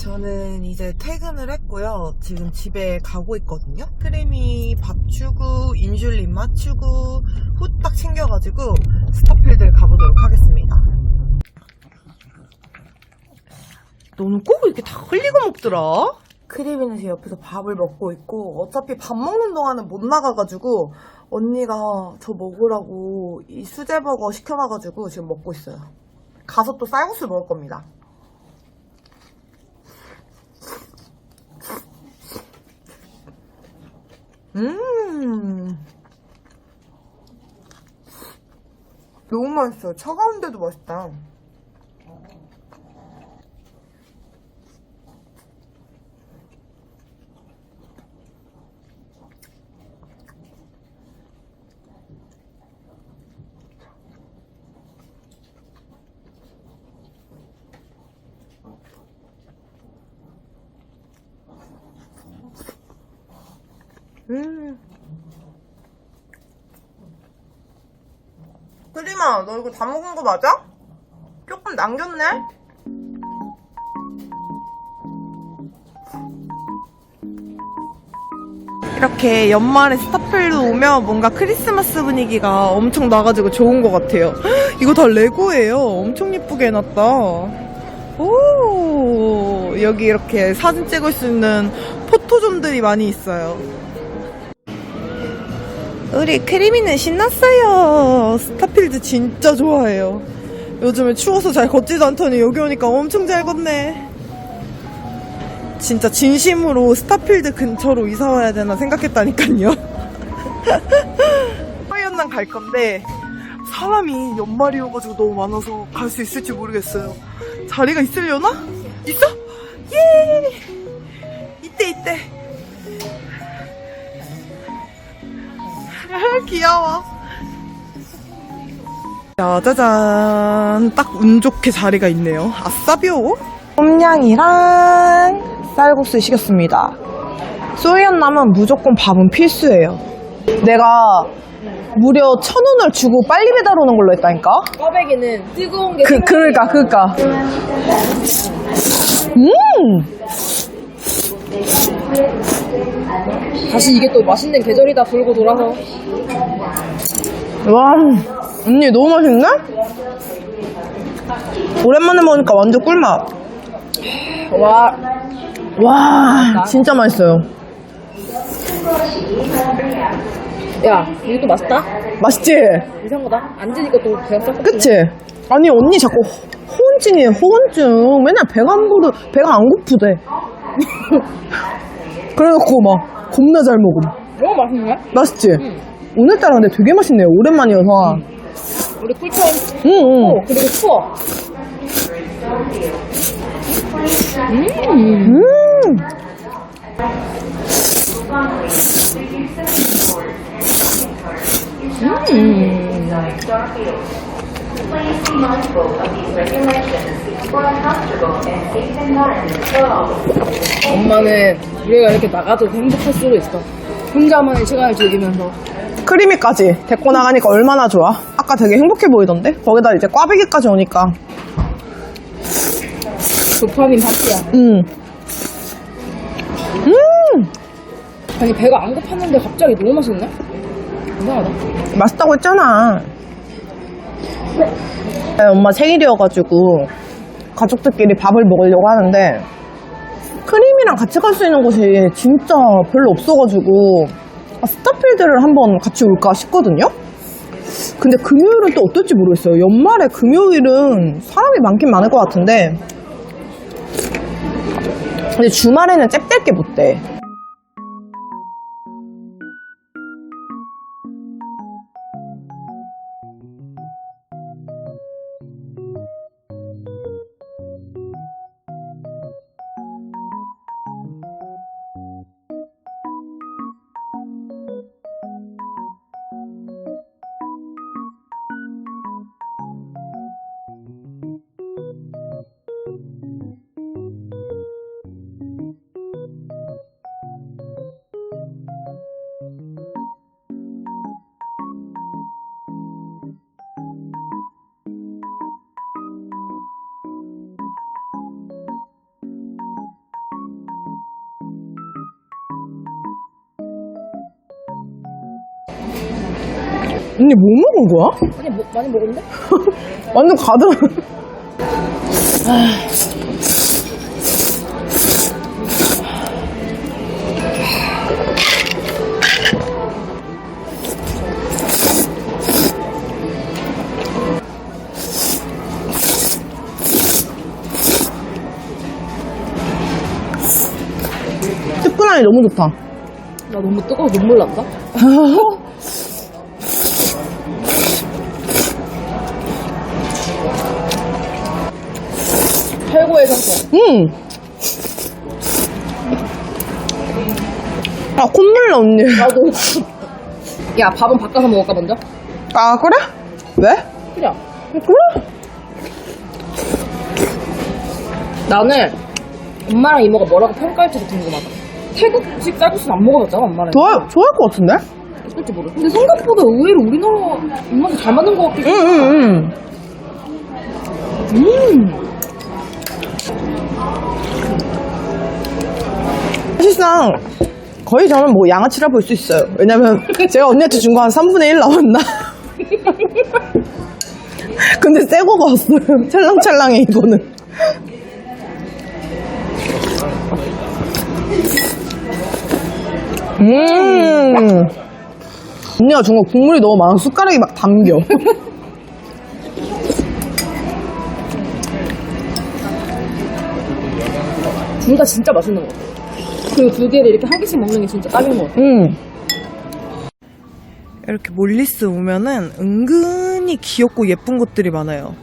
저는 이제 퇴근을 했고요. 지금 집에 가고 있거든요. 크리미 밥 주고 인슐린 맞추고 후딱 챙겨가지고 스타필드를 가보도록 하겠습니다. 너는 꼭 이렇게 다 흘리고 먹더라? 크리미는 제 옆에서 밥을 먹고 있고 어차피 밥 먹는 동안은 못 나가가지고 언니가 저 먹으라고 이 수제버거 시켜놔가지고 지금 먹고 있어요. 가서 또 쌀국수 먹을 겁니다. 너무 맛있어요. 차가운데도 맛있다. 크리마, 너 이거 다 먹은 거 맞아? 조금 남겼네? 이렇게 연말에 스타필드 오면 뭔가 크리스마스 분위기가 엄청 나가지고 좋은 것 같아요. 이거 다 레고예요. 엄청 예쁘게 해놨다. 오, 여기 이렇게 사진 찍을 수 있는 포토존들이 많이 있어요. 우리 크리미는 신났어요. 스타필드 진짜 좋아해요. 요즘에 추워서 잘 걷지도 않더니 여기 오니까 엄청 잘 걷네. 진짜 진심으로 스타필드 근처로 이사 와야 되나 생각했다니까요. 화연난 갈 건데 사람이 연말이어가지고 너무 많아서 갈 수 있을지 모르겠어요. 자리가 있으려나? 있어? 예! 이때. 귀여워. 짜자잔, 딱 운 좋게 자리가 있네요. 아싸비오. 똠양이랑 쌀국수 시켰습니다. 소이언남은 무조건 밥은 필수예요. 내가 무려 1,000원을 주고 빨리 배달 오는 걸로 했다니까? 꽈배기는 뜨거운 게 그러니까. 다시 이게 또 맛있는 계절이다 돌고 돌아서. 와, 언니 너무 맛있네? 오랜만에 먹으니까 완전 꿀맛. 와, 진짜 맛있어요. 야, 이것도 맛있다. 맛있지? 이상한 거다. 앉으니까 또 배가 싹. 그치? 아니, 언니 자꾸 호언증이에요, 호언증. 맨날 배가 안 고프대. 그래놓고 막 겁나 잘 먹음. 너무 맛있네. 맛있지? 오늘따라 근데 되게 맛있네요. 오랜만이어서. 우리 꿀타임. 응. 그리고 추워. 엄마는 우리가 이렇게 나가도 행복할 수도 있어. 혼자만의 시간을 즐기면서. 크리미까지 데리고 나가니까 얼마나 좋아. 아까 되게 행복해 보이던데? 거기다 이제 꽈배기까지 오니까. 도파민 파티야. 아니 배가 안 고팠는데 갑자기 너무 맛있네? 이상하다. 맛있다고 했잖아. 엄마 생일이어가지고 가족들끼리 밥을 먹으려고 하는데 크림이랑 같이 갈 수 있는 곳이 진짜 별로 없어가지고 스타필드를 한번 같이 올까 싶거든요? 근데 금요일은 또 어떨지 모르겠어요. 연말에 금요일은 사람이 많긴 많을 것 같은데 근데 주말에는 잽될 게 못 돼. 언니 뭐 먹은 거야? 아니, 많이 먹었는데? 완전 가득. 뜨끈하니 너무 좋다. 나 너무 뜨거워 눈물 난다. 최고의 선택. 아, 콧물 나, 언니. 나도. 야, 밥은 바꿔서 먹을까, 먼저? 아, 그래? 왜? 그냥. 그래? 나는 엄마랑 이모가 뭐라고 평가할지도 궁금하다. 태국식 쌀국수는 안 먹어봤잖아, 엄마랑. 좋아할 것 같은데? 어떨지 모르. 근데 생각보다 의외로 우리나라 입맛에 잘 맞는 것 같기도 해. 응. 사실상 거의 저는 뭐 양아치라 볼 수 있어요. 왜냐면 제가 언니한테 준 거 한 3분의 1 남았나? 근데 새 거가 왔어요. 찰랑찰랑해 이거는. 언니가 준 거 국물이 너무 많아 숟가락이 막 담겨. 둘 다 진짜 맛있는 것 같아. 그리고 두 개를 이렇게 한 개씩 먹는 게 진짜 딱인 것 같아. 이렇게 몰리스 오면은 은근히 귀엽고 예쁜 것들이 많아요.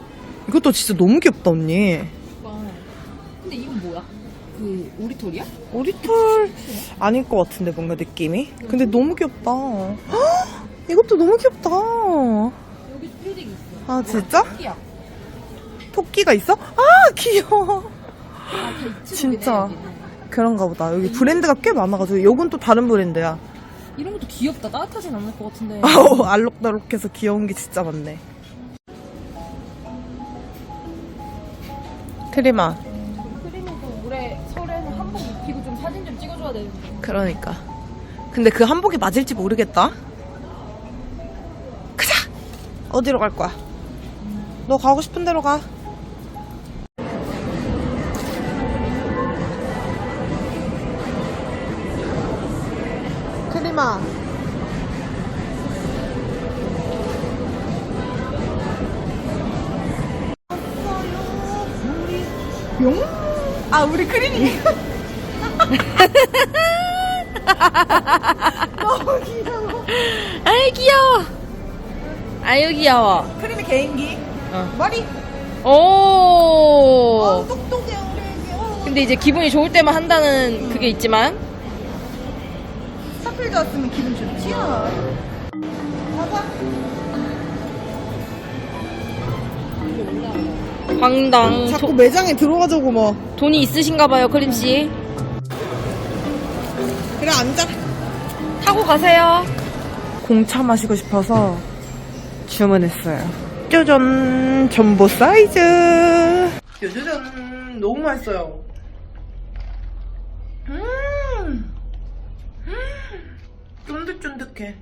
이것도 진짜 너무 귀엽다 언니. 근데 이건 뭐야? 그 오리털이야? 오리털 아닐 것 같은데 뭔가 느낌이. 근데 너무 귀엽다. 헉, 이것도 너무 귀엽다. 여기 패딩 있어. 아 진짜? 토끼야. 토끼가 있어? 아 귀여워. 진짜 그런가 보다. 여기 브랜드가 꽤 많아가지고 이건 또 다른 브랜드야. 이런 것도 귀엽다. 따뜻하진 않을 것 같은데. 아우 알록달록해서 귀여운 게 진짜 많네. 크리마. 크림이도 올해 설에는 한복 입히고 좀 사진 좀 찍어줘야 되는데. 그러니까. 근데 그 한복이 맞을지 모르겠다. 가자. 어디로 갈 거야? 너 가고 싶은 데로 가. 크리마. 용? 아 우리 크리미. 너무 귀여워. 아이 귀여워. 아유 귀여워. 크리미 개인기. 머리. 오. 똑똑해 우리 애기. 근데 이제 기분이 좋을 때만 한다는 그게 있지만 스타필드 왔으면 기분 좋지요. 가자. 황당. 자꾸 매장에 들어가자고 뭐. 돈이 있으신가 봐요, 크림 씨. 그래 앉아. 타고 가세요. 공차 마시고 싶어서 주문했어요. 짜잔 전보 사이즈. 짜잔 너무 맛있어요. 쫀득쫀득해.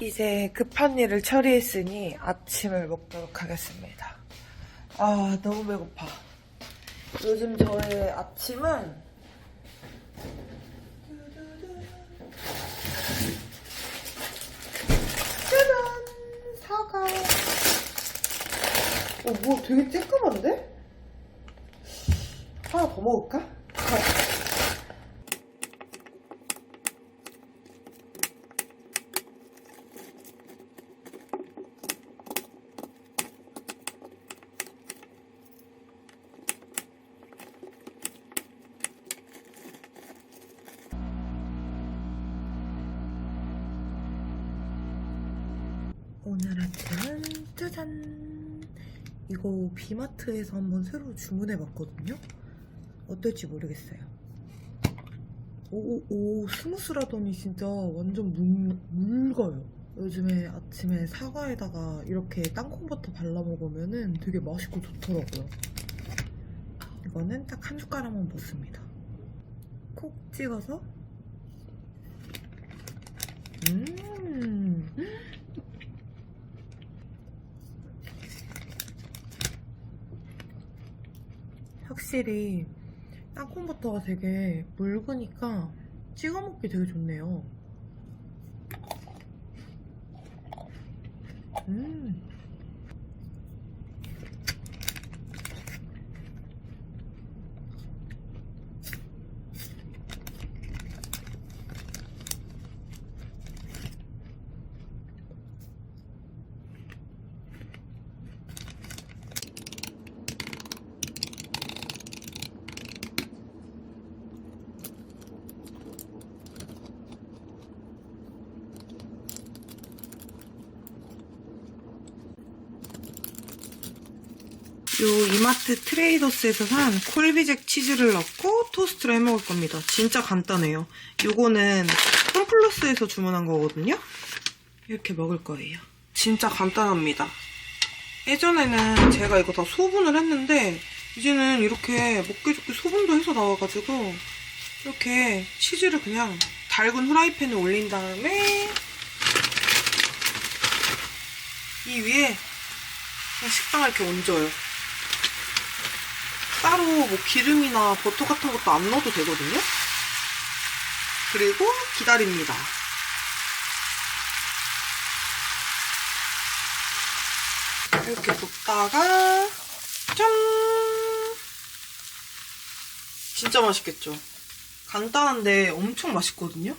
이제 급한 일을 처리했으니 아침을 먹도록 하겠습니다. 아 너무 배고파. 요즘 저의 아침은 짜잔 사과. 뭐 되게 쬐끔한데? 하나 더 먹을까? 오늘 아침은 짜잔! 이거 비마트에서 한번 새로 주문해봤거든요? 어떨지 모르겠어요. 오 스무스라더니 진짜 완전 묽어요. 요즘에 아침에 사과에다가 이렇게 땅콩버터 발라 먹으면 되게 맛있고 좋더라고요. 이거는 딱 한 숟가락만 먹습니다. 콕 찍어서 확실히 땅콩버터가 되게 묽으니까 찍어 먹기 되게 좋네요. 요 이마트 트레이더스에서 산 콜비잭 치즈를 넣고 토스트를 해 먹을 겁니다. 진짜 간단해요. 요거는 홈플러스에서 주문한 거거든요. 이렇게 먹을 거예요. 진짜 간단합니다. 예전에는 제가 이거 다 소분을 했는데 이제는 이렇게 먹기 좋게 소분도 해서 나와가지고 이렇게 치즈를 그냥 달군 후라이팬에 올린 다음에 이 위에 그냥 식빵을 이렇게 얹어요. 따로 뭐 기름이나 버터 같은 것도 안 넣어도 되거든요. 그리고 기다립니다. 이렇게 붓다가 짠! 진짜 맛있겠죠? 간단한데 엄청 맛있거든요.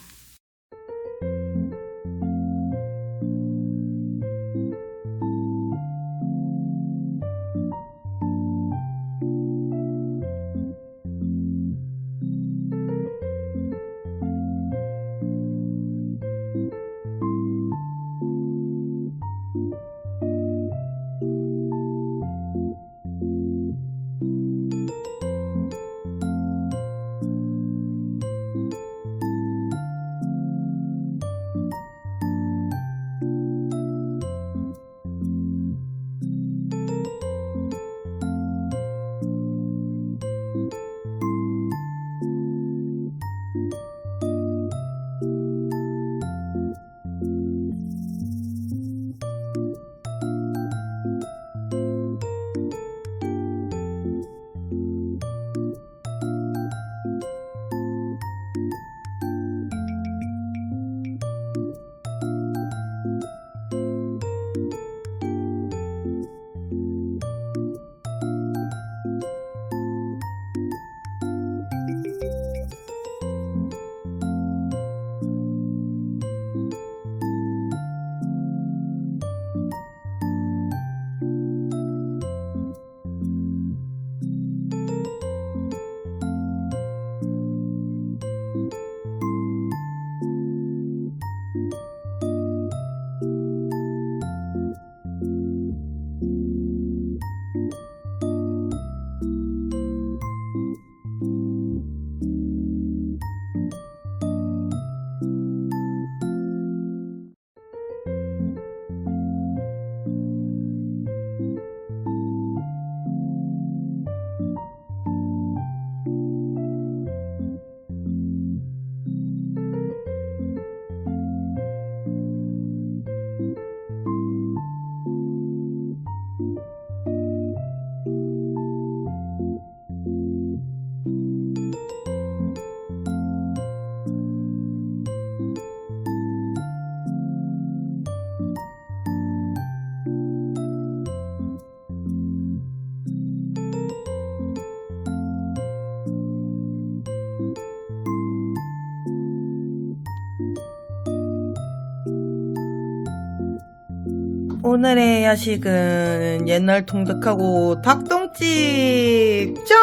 오늘의 야식은 옛날 통닭하고 닭똥집. 짠!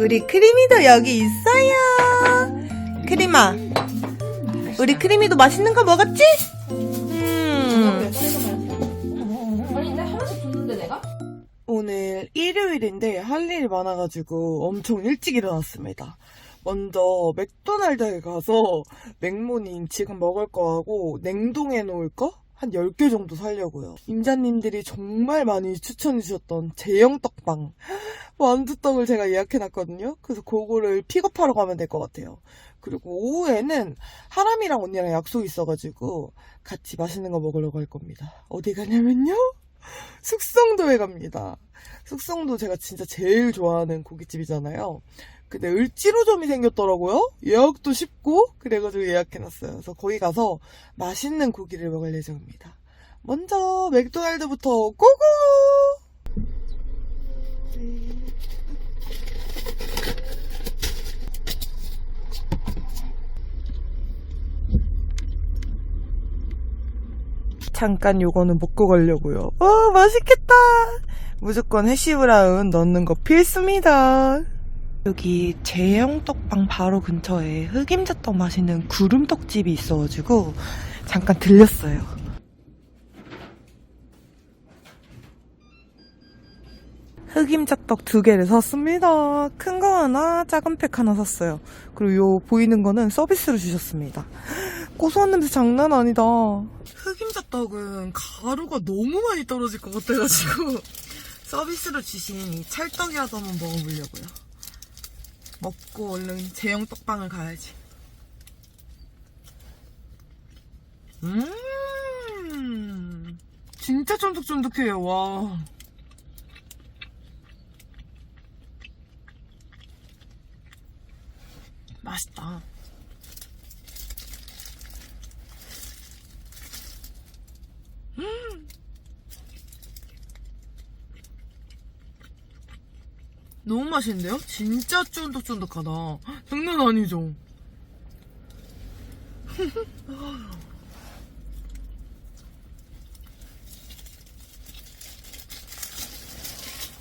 우리 크리미도 여기 있어요. 크리마, 우리 크리미도 맛있는 거 먹었지? 아니 근데 하나씩 줬는데 내가? 오늘 일요일인데 할 일이 많아가지고 엄청 일찍 일어났습니다. 먼저 맥도날드에 가서 맥모닝 지금 먹을 거하고 냉동해 놓을 거 한 10개 정도 사려고요. 임자님들이 정말 많이 추천해 주셨던 제형 떡방 만두떡을 제가 예약해 놨거든요. 그래서 그거를 픽업하러 가면 될 것 같아요. 그리고 오후에는 하람이랑 언니랑 약속이 있어가지고 같이 맛있는 거 먹으려고 할 겁니다. 어디 가냐면요, 숙성도에 갑니다. 숙성도 제가 진짜 제일 좋아하는 고깃집이잖아요. 근데 을지로점이 생겼더라고요. 예약도 쉽고 그래가지고 예약해놨어요. 그래서 거기 가서 맛있는 고기를 먹을 예정입니다. 먼저 맥도날드부터 고고! 잠깐 요거는 먹고 가려고요. 와, 맛있겠다. 무조건 해시브라운 넣는 거 필수입니다. 여기 제형떡방 바로 근처에 흑임자떡 맛있는 구름떡집이 있어가지고 잠깐 들렸어요. 흑임자떡 2개를 샀습니다. 큰 거 하나, 작은 팩 하나 샀어요. 그리고 요 보이는 거는 서비스로 주셨습니다. 고소한 냄새 장난 아니다. 흑임자떡은 가루가 너무 많이 떨어질 것 같아가지고 서비스로 주신 이 찰떡이라도 한번 먹어보려고요. 먹고 얼른 제형 떡방을 가야지. 진짜 쫀득쫀득해요. 와. 맛있다. 너무 맛있는데요? 진짜 쫀득쫀득하다. 장난 아니죠?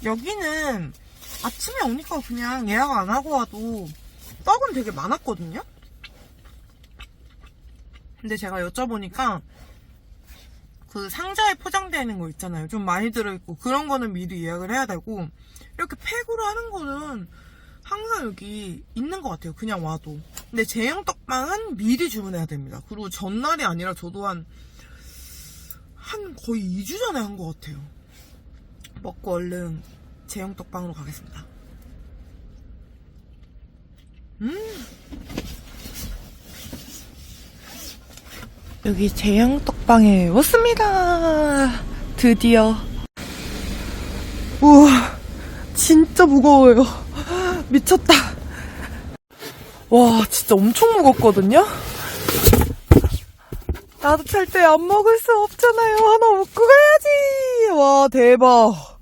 여기는 아침에 오니까 그냥 예약 안 하고 와도 떡은 되게 많았거든요? 근데 제가 여쭤보니까 그 상자에 포장되어 있는 거 있잖아요. 좀 많이 들어있고 그런 거는 미리 예약을 해야 되고 이렇게 팩으로 하는 거는 항상 여기 있는 것 같아요. 그냥 와도. 근데 제형 떡방은 미리 주문해야 됩니다. 그리고 전날이 아니라 저도 한 거의 2주 전에 한 것 같아요. 먹고 얼른 제형 떡방으로 가겠습니다. 여기 제형 떡방에 왔습니다. 드디어. 우와, 진짜 무거워요. 미쳤다. 와, 진짜 엄청 무겁거든요? 나도 절대 안 먹을 수 없잖아요. 하나 먹고 가야지. 와, 대박.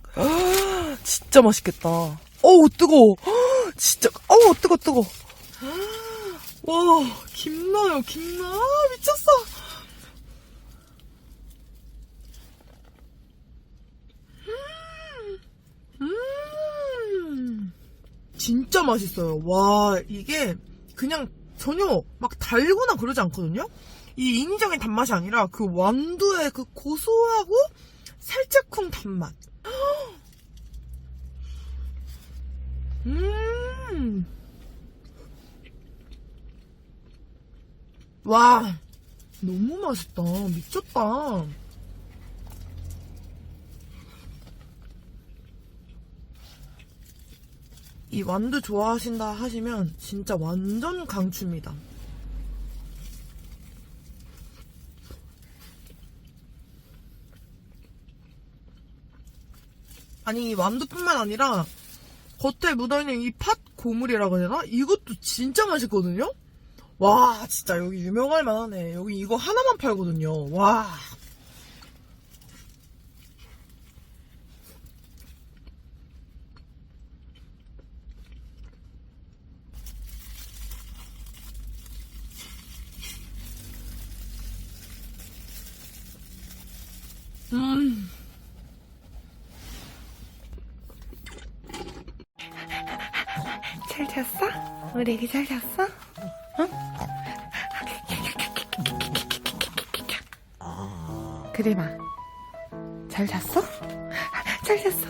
진짜 맛있겠다. 어우, 뜨거워. 진짜, 어우, 뜨거. 와, 김나요, 김나. 미쳤어. 진짜 맛있어요. 와, 이게 그냥 전혀 막 달거나 그러지 않거든요? 이 인위적인 단맛이 아니라 그 완두의 그 고소하고 살짝쿵 단맛. 와, 너무 맛있다. 미쳤다. 이 완두 좋아하신다 하시면 진짜 완전 강추입니다. 아니, 이 완두뿐만 아니라 겉에 묻어있는 이 팥 고물이라고 해야 되나? 이것도 진짜 맛있거든요? 와, 진짜 여기 유명할 만하네. 여기 이거 하나만 팔거든요. 와. 잘 잤어? 우리 애기 잘 잤어? 응? 그래마, 잘 잤어? 잘 잤어.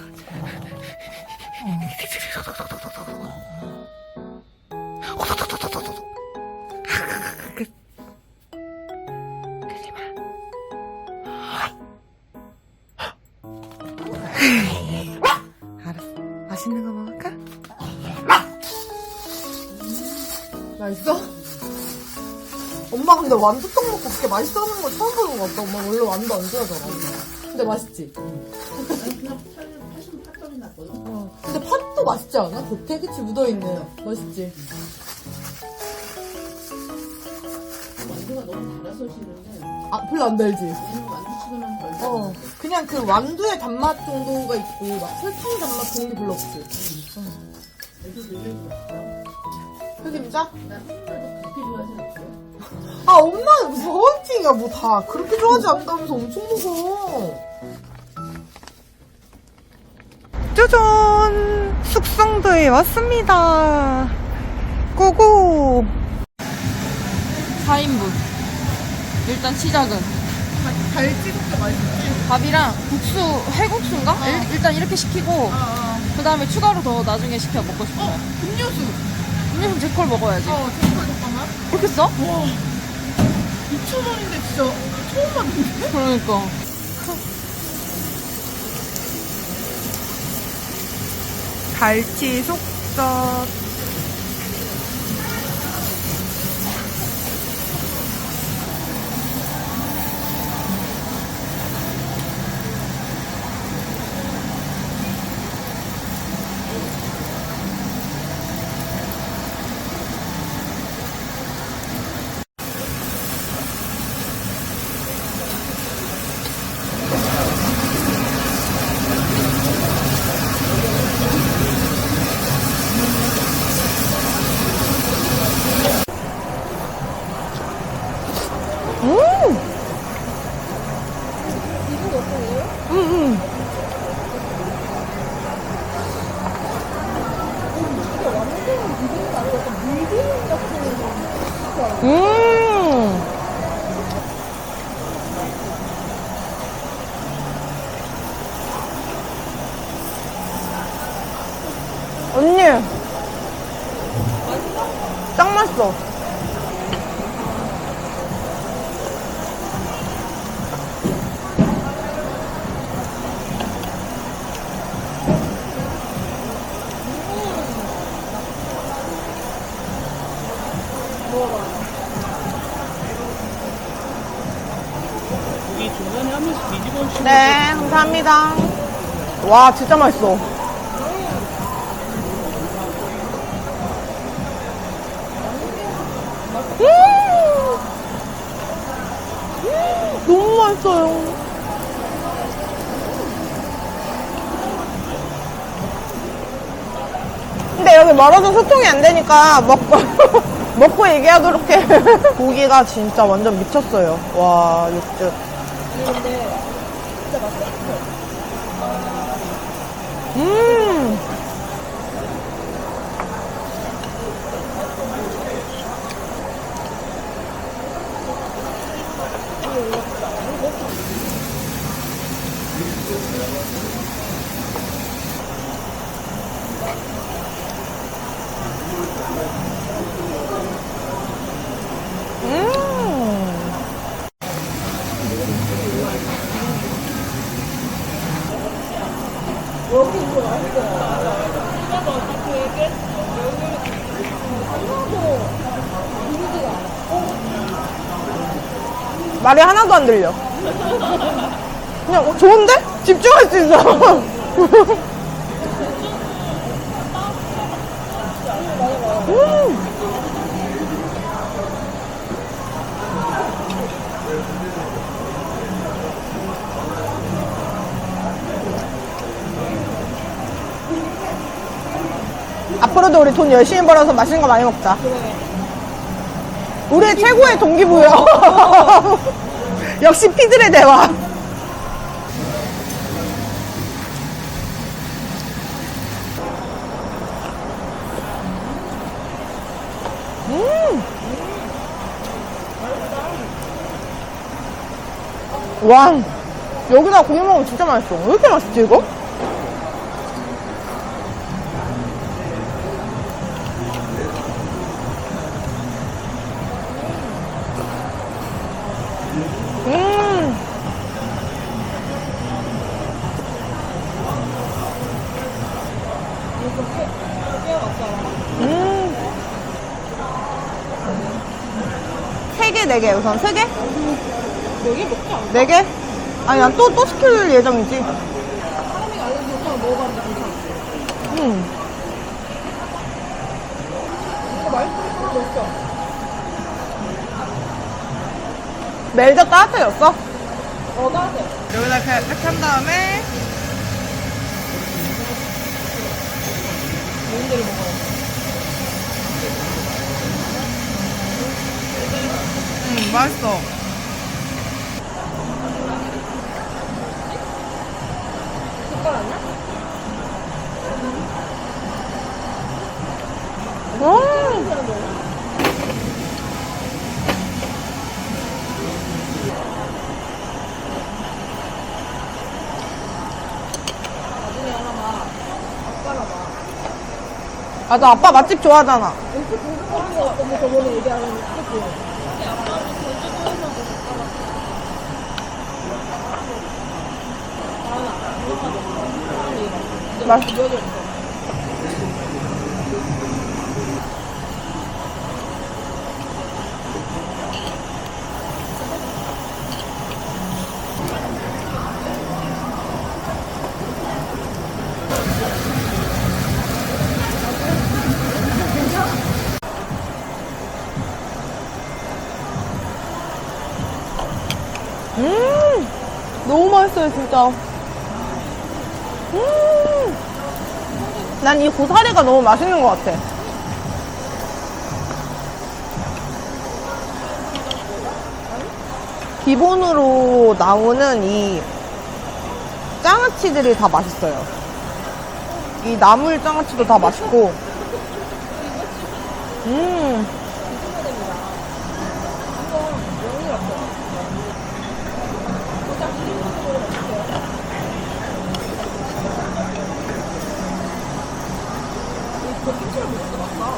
그래마. 알았어. 맛있는 거 먹을까? 맛있어? 엄마 근데 완두떡 먹고 그렇게 맛있어하는 거 처음 보는 것 같다. 엄마 원래 완두 안 좋아하잖아. 근데 맛있지? 근데 팥도 맛있지 않아? 겉에 그치 묻어있는. 맛있지? 완두가 너무 달아서 싫은데 아 별로 안 달지? 얘는 완두치고는 덜 어 그냥 그 완두의 단맛 정도가 있고 막 설탕 단맛 그런 게 별로 없지. 애들 되게 좋았어. 흑임자? 나 흑임자도 그렇게 좋아하지 않았어요. 아 엄마는 무슨 허언팅이야 뭐 다 그렇게 좋아하지 않다면서 엄청 먹어. 짜잔 숙성도에 왔습니다. 고고. 4인분. 일단 시작은. 갈치국도 맛있지? 밥이랑 국수, 해국수인가? 일단 이렇게 시키고, 그 다음에 추가로 더 나중에 시켜 먹고 싶어요. 음료수. 음료수 제 걸 먹어야지. 잠깐 잠깐만. 그렇게 써? 2,000원인데 진짜 처음 봤는데? 그러니까. 갈치 속젓. 언니 짱 맛있어. 이 중간에 한 번씩 뒤집어 주시면 네 감사합니다. 와 진짜 맛있어. 너무 맛있어요. 근데 여기 멀어서 소통이 안 되니까 먹고 먹고 얘기하도록 해. 고기가 진짜 완전 미쳤어요. 와 육즙. 음. 말이 하나도 안 들려. 그냥 좋은데? 집중할 수 있어. 앞으로도 우리 돈 열심히 벌어서 맛있는 거 많이 먹자. 우리의 최고의 동기부여. 역시 피들의 대화. 와, 여기다 고기 먹으면 진짜 맛있어. 왜 이렇게 맛있지, 이거? 네 개 우선 3개? 4개 먹자. 4개? 아니 난 또 시킬 예정이지. 사람이 알려주고 처음 먹어봤는데 괜찮아. 이거 맛있어. 맛있어. 멜젓 따뜻해졌어? 따뜻해. 여기다 이렇게 한 다음에 좋은 데를 먹어야 맛있어. 숟갈 아니야? 나중에 하나 아빠랑 봐. 맞아, 아빠 맛집 좋아하잖아. 이렇게 궁금한 거 너무 저번에 얘기하는 그치? 맛 너무 맛있어요, 진짜. 난 이 고사리가 너무 맛있는 것 같아. 기본으로 나오는 이 장아찌들이 다 맛있어요. 이 나물 장아찌도 다 맛있고.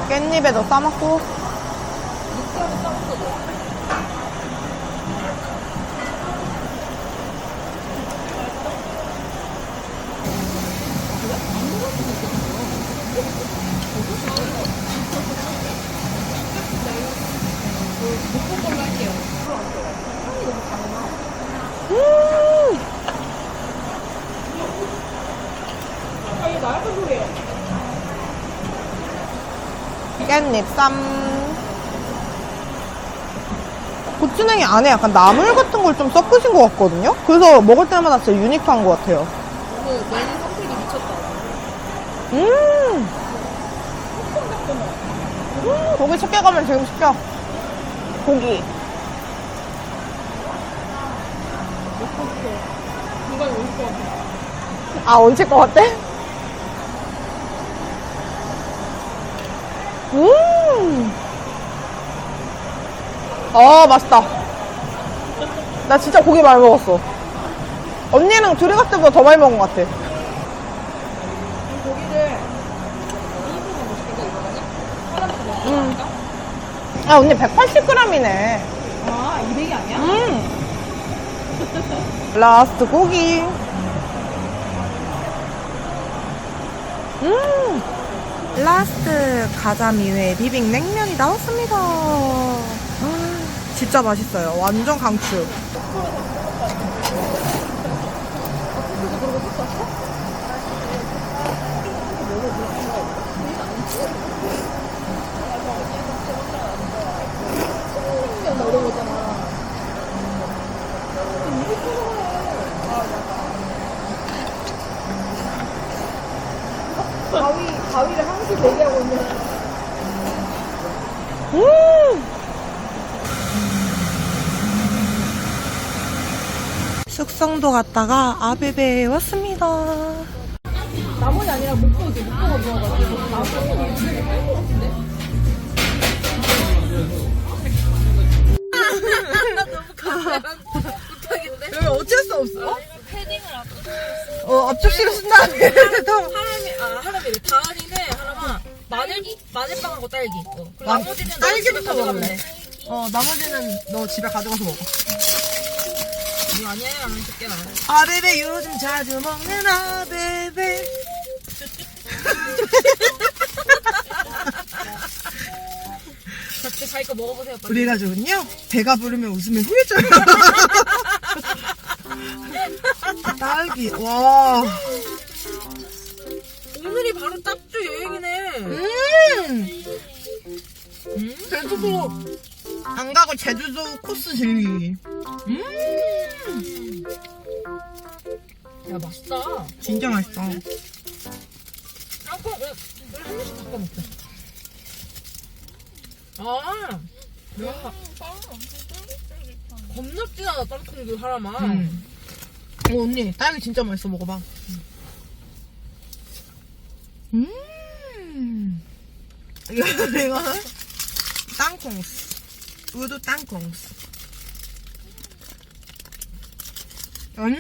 깻잎에도 싸먹고. 깻잎 쌈. 고추냉이 안에 약간 나물 같은 걸 좀 섞으신 것 같거든요? 그래서 먹을 때마다 진짜 유니크한 것 같아요. 오늘 메뉴 선택이 미쳤다. 고기 쉽게 가면 지금 시켜. 고기. 중간에 올것 같아. 아, 얹힐 것 같아? 맛있다. 나 진짜 고기 많이 먹었어. 언니랑 둘이 갔을 때보다 더 많이 먹은 것 같아. 고기를 2인분을 못 시키고 이거거든? 하나씩 먹을까? 아, 언니 180g이네. 아, 200이 아니야? 라스트 고기. 라스트 가자미회 비빔 냉면이 나왔습니다. 진짜 맛있어요. 완전 강추. 가위를 항상 대기하고 있는. 숙성도 갔다가 아베베에 왔습니다. 나물이 아니라 목포지. 목포가 좋아가지고. 나물이 되게 뺄것 같은데? 여기 어쩔 수 없어. 패딩을 앞접시를 쓴다네. 하람이 다은이는 하람아 마늘빵하고 딸기. 그리고 나머지는 딸기부터 너가 먹을래. 나머지는 너 집에 가져가서 먹어. 이거 아니야, 안 줄게 나. 아베베 요즘 자주 먹는 아베베. 자기 거 먹어보세요. 빨리. 우리 가족은요, 배가 부르면 웃으면 후회져요. 딸기, 와. 오늘이 바로 짭주 여행이네. 제주도 안 가고 제주도 코스 즐기기. 야, 맛있다. 진짜 맛있다. 짬뽕, 우리 한 입씩 바꿔 먹자. 아, 야. 겁나 진하다, 짬뽕도 사람아. 언니, 딸기 진짜 맛있어. 먹어봐. 이거는 땅콩스. 우도 땅콩스. 아니,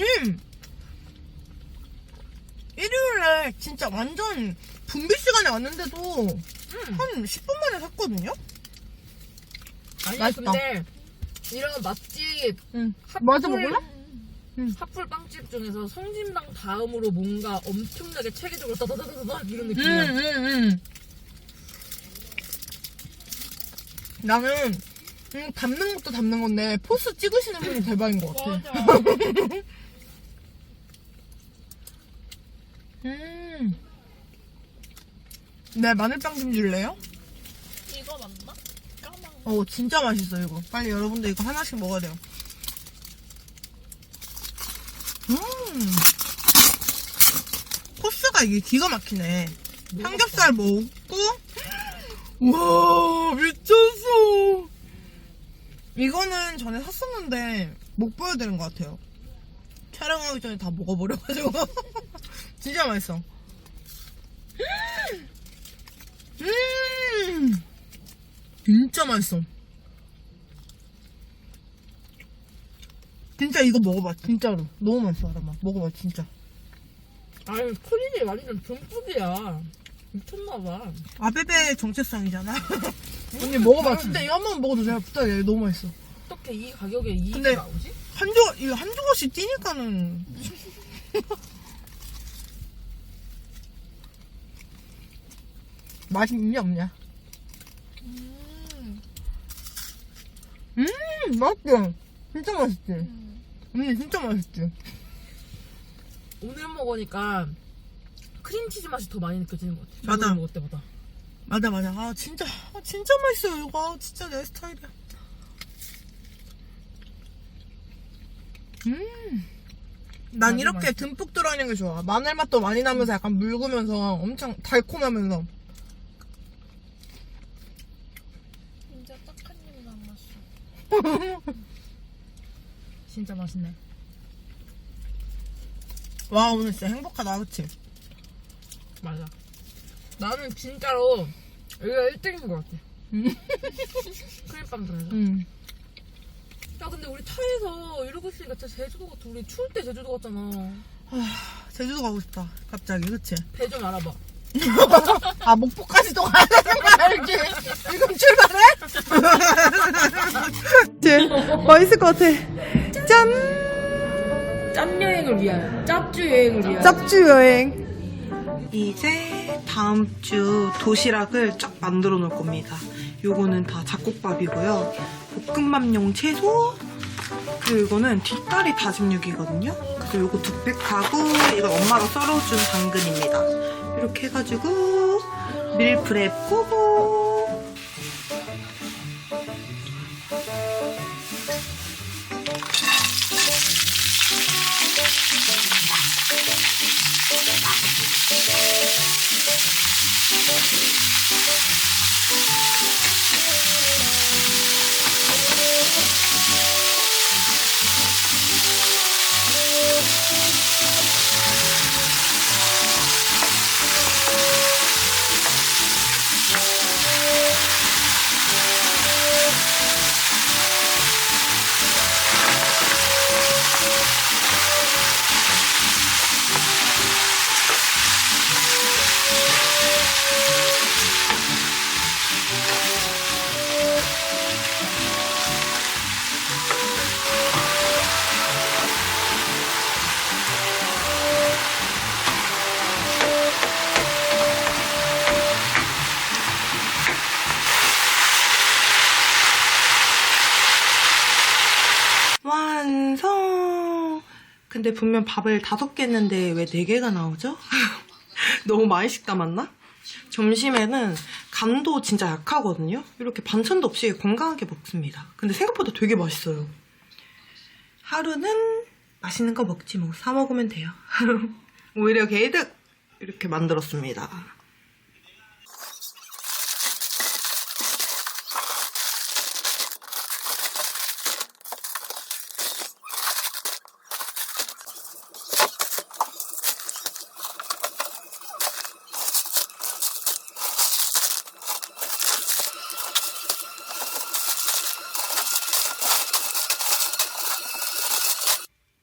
일요일날 진짜 완전 분비 시간에 왔는데도 한 10분 만에 샀거든요? 아니, 맛있다. 근데 이런 맛집 맞아, 먹을래? 핫플 빵집 중에서 성심당 다음으로 뭔가 엄청나게 체계적으로 따다다다다 이런 느낌이야. 나는 담는 것도 담는 건데 포스 찍으시는 분이 대박인 것 같아. 네, 마늘빵 좀 줄래요? 이거 맞나? 까만 진짜 맛있어 이거. 빨리 여러분들 이거 하나씩 먹어야 돼요. 코스가 이게 기가 막히네. 삼겹살 먹고, 와 미쳤어. 이거는 전에 샀었는데 못 보여드린 것 같아요. 촬영하기 전에 다 먹어버려가지고. 진짜 맛있어. 진짜 맛있어. 진짜 이거 먹어봐. 진짜로 너무 맛있어. 알아봐. 먹어봐 진짜. 아니, 크림이 완전 듬뿍이야. 미쳤나봐. 아베베 정체성이잖아. 언니 먹어봐. 진짜 이거 한 번 먹어도 내가 부탁해. 너무 맛있어. 어떻게 이 가격에 이게 근데 나오지? 이거 한 조각씩 뛰니까는. 맛이 있냐 없냐? 맛있지? 진짜 맛있지? 언니 진짜 맛있지? 오늘 먹으니까 크림치즈 맛이 더 많이 느껴지는 것 같아. 맞아. 저번에 먹을 때보다. 맞아. 진짜 맛있어요. 이거 진짜 내 스타일이야. 난 맞아, 이렇게 맛있어. 듬뿍 들어있는 게 좋아. 마늘 맛도 많이 나면서 약간 묽으면서 엄청 달콤하면서. 진짜 딱 한 입 남았어. 진짜 맛있네. 와 오늘 진짜 행복하다 그치? 맞아. 나는 진짜로 여기가 1등인 것 같아. 크림빵 중에서. 야, 근데 우리 차에서 이러고 있으니까 진짜 제주도 같아. 우리 추울 때 제주도 갔잖아. 제주도 가고 싶다 갑자기 그치? 배 좀 알아봐. 아 목포까지도 가야 되는 거 알지? 지금 출발해? 맛있을 것 같아. 짠! 짠 여행을 위한, 짭주 여행을 위한. 짭주 여행. 이제 다음 주 도시락을 쫙 만들어 놓을 겁니다. 요거는 다 잡곡밥이고요. 볶음밥용 채소, 그리고 이거는 뒷다리 다짐 육이거든요. 그리고 요거 두팩하고 이건 엄마가 썰어준 당근입니다. 이렇게 해가지고 밀프렙 꼬고. 근데 분명 밥을 5개 했는데 왜 4개가 나오죠? 너무 많이 식담았나? 점심에는 간도 진짜 약하거든요? 이렇게 반찬도 없이 건강하게 먹습니다. 근데 생각보다 되게 맛있어요. 하루는 맛있는 거 먹지 뭐. 사 먹으면 돼요. 오히려 개이득! 이렇게 만들었습니다.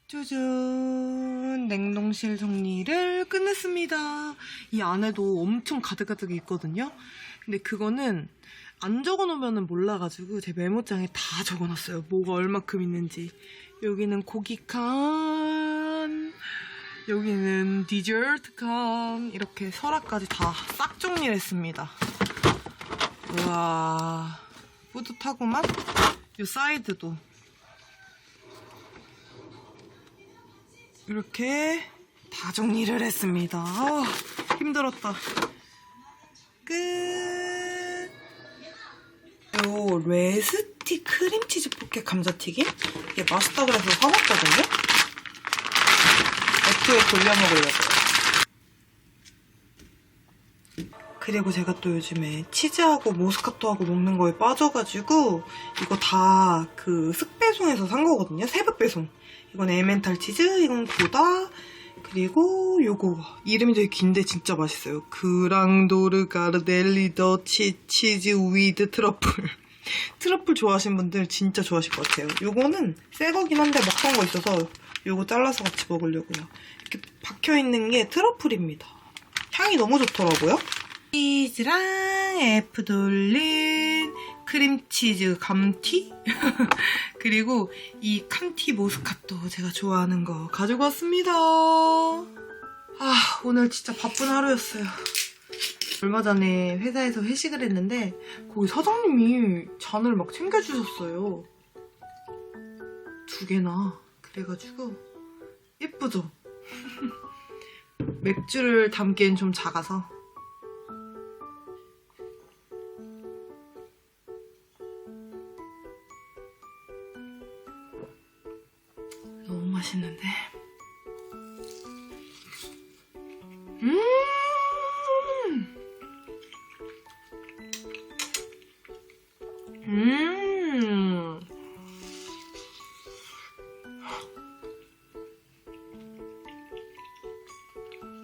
짜잔! 냉동실 정리를 끝냈습니다. 이 안에도 엄청 가득가득 있거든요. 근데 그거는 안 적어놓으면 몰라가지고 제 메모장에 다 적어놨어요. 뭐가 얼마큼 있는지. 여기는 고기 칸, 여기는 디저트 칸, 이렇게 서랍까지 다 싹 정리를 했습니다. 우와, 뿌듯하구만. 이 사이드도 이렇게 다 정리를 했습니다. 힘들었다. 끝. 요 레스티 크림치즈 포켓 감자튀김? 이게 맛있다 그래서 사먹거든요? F에 돌려 먹으려고. 그리고 제가 또 요즘에 치즈하고 모스카토하고 먹는 거에 빠져가지고 이거 다 그 습배송에서 산 거거든요? 새벽 배송. 이건 에멘탈 치즈, 이건 고다, 그리고 요거 이름이 되게 긴데 진짜 맛있어요. 그랑도르 가르델리 더치 치즈 위드 트러플. 트러플 좋아하시는 분들 진짜 좋아하실 것 같아요. 요거는 새 거긴 한데 먹던 거 있어서 요거 잘라서 같이 먹으려고요. 이렇게 박혀있는 게 트러플입니다. 향이 너무 좋더라고요. 치즈랑 F 돌린 크림치즈 감튀? 그리고 이 칸티 모스카토 제가 좋아하는 거 가지고 왔습니다. 아, 오늘 진짜 바쁜 하루였어요. 얼마 전에 회사에서 회식을 했는데 거기 사장님이 잔을 막 챙겨주셨어요. 2개나. 그래가지고 예쁘죠? 맥주를 담기엔 좀 작아서 너무 맛있는데.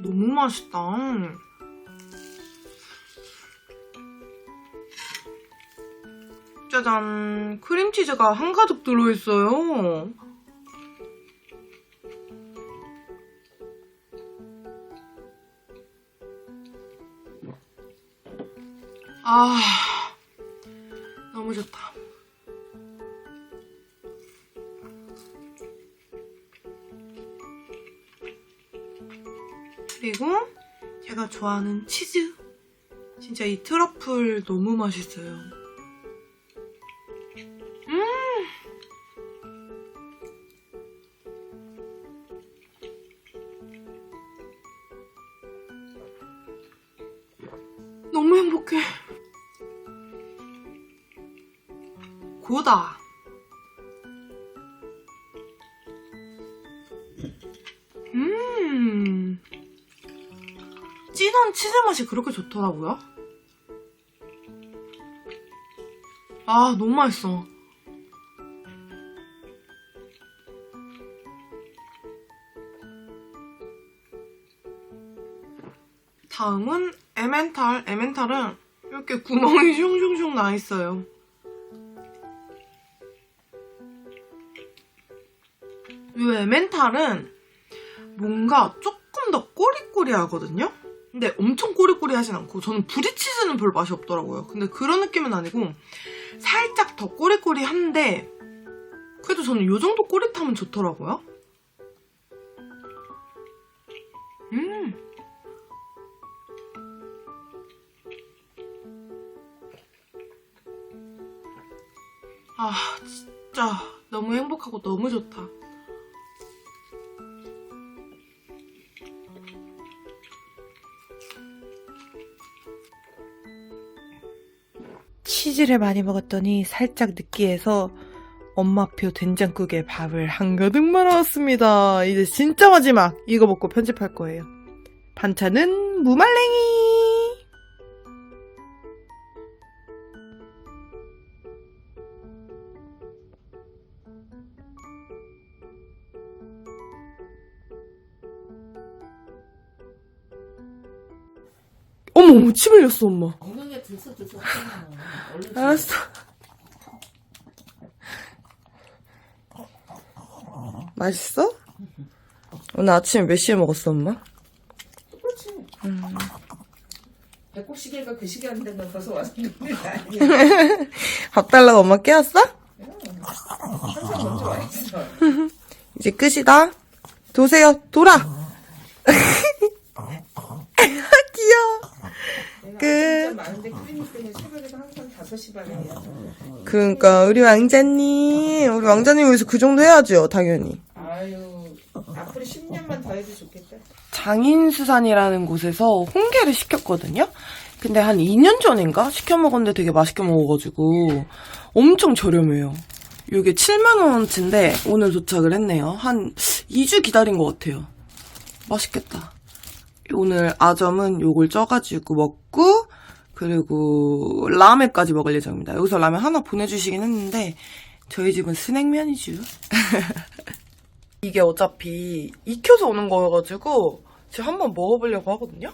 너무 맛있다. 짜잔, 크림치즈가 한가득 들어있어요. 아, 너무 좋다. 그리고 제가 좋아하는 치즈. 진짜 이 트러플 너무 맛있어요. 너무 행복해. 고다. 진한 치즈 맛이 그렇게 좋더라고요. 아, 너무 맛있어. 다음은 에멘탈. 에멘탈은 이렇게 구멍이 슝슝슝 나 있어요. 이 에멘탈은 뭔가 조금 더 꼬리꼬리하거든요? 근데 엄청 꼬리꼬리하진 않고 저는 브리치즈는 별 맛이 없더라고요. 근데 그런 느낌은 아니고 살짝 더 꼬리꼬리한데 그래도 저는 이 정도 꼬릿함은 좋더라고요. 아, 진짜 너무 행복하고 너무 좋다. 치즈를 많이 먹었더니 살짝 느끼해서 엄마표 된장국에 밥을 한가득 말아왔습니다. 이제 진짜 마지막 이거 먹고 편집할 거예요. 반찬은 무말랭이. 어머, 침 흘렸어, 엄마. 엉덩이에 들썩 알았어. 맛있어? 오늘 아침에 몇 시에 먹었어, 엄마? 그렇지. 배꼽 시계가 그 시계 안 된다 벌써 왔는데 아니야. 밥 달라고 엄마 깨웠어? 항상 먼저 와 있어. 이제 끝이다. 도세요, 돌아! 귀여워. 끝. 진짜 많은데 크리닉 때문에 새벽에도 항상 5시 반에 해야 돼. 그러니까 우리 왕자님 위해서 그 정도 해야죠, 당연히. 아유, 앞으로 10년만 더 해도 좋겠다. 장인수산이라는 곳에서 홍게를 시켰거든요? 근데 한 2년 전인가? 시켜 먹었는데 되게 맛있게 먹어가지고 엄청 저렴해요. 이게 7만원어치인데 오늘 도착을 했네요. 한 2주 기다린 것 같아요. 맛있겠다. 오늘 아점은 요걸 쪄가지고 먹고 그리고 라면까지 먹을 예정입니다. 여기서 라면 하나 보내주시긴 했는데 저희 집은 스낵면이죠. 이게 어차피 익혀서 오는 거여가지고 제가 한번 먹어보려고 하거든요.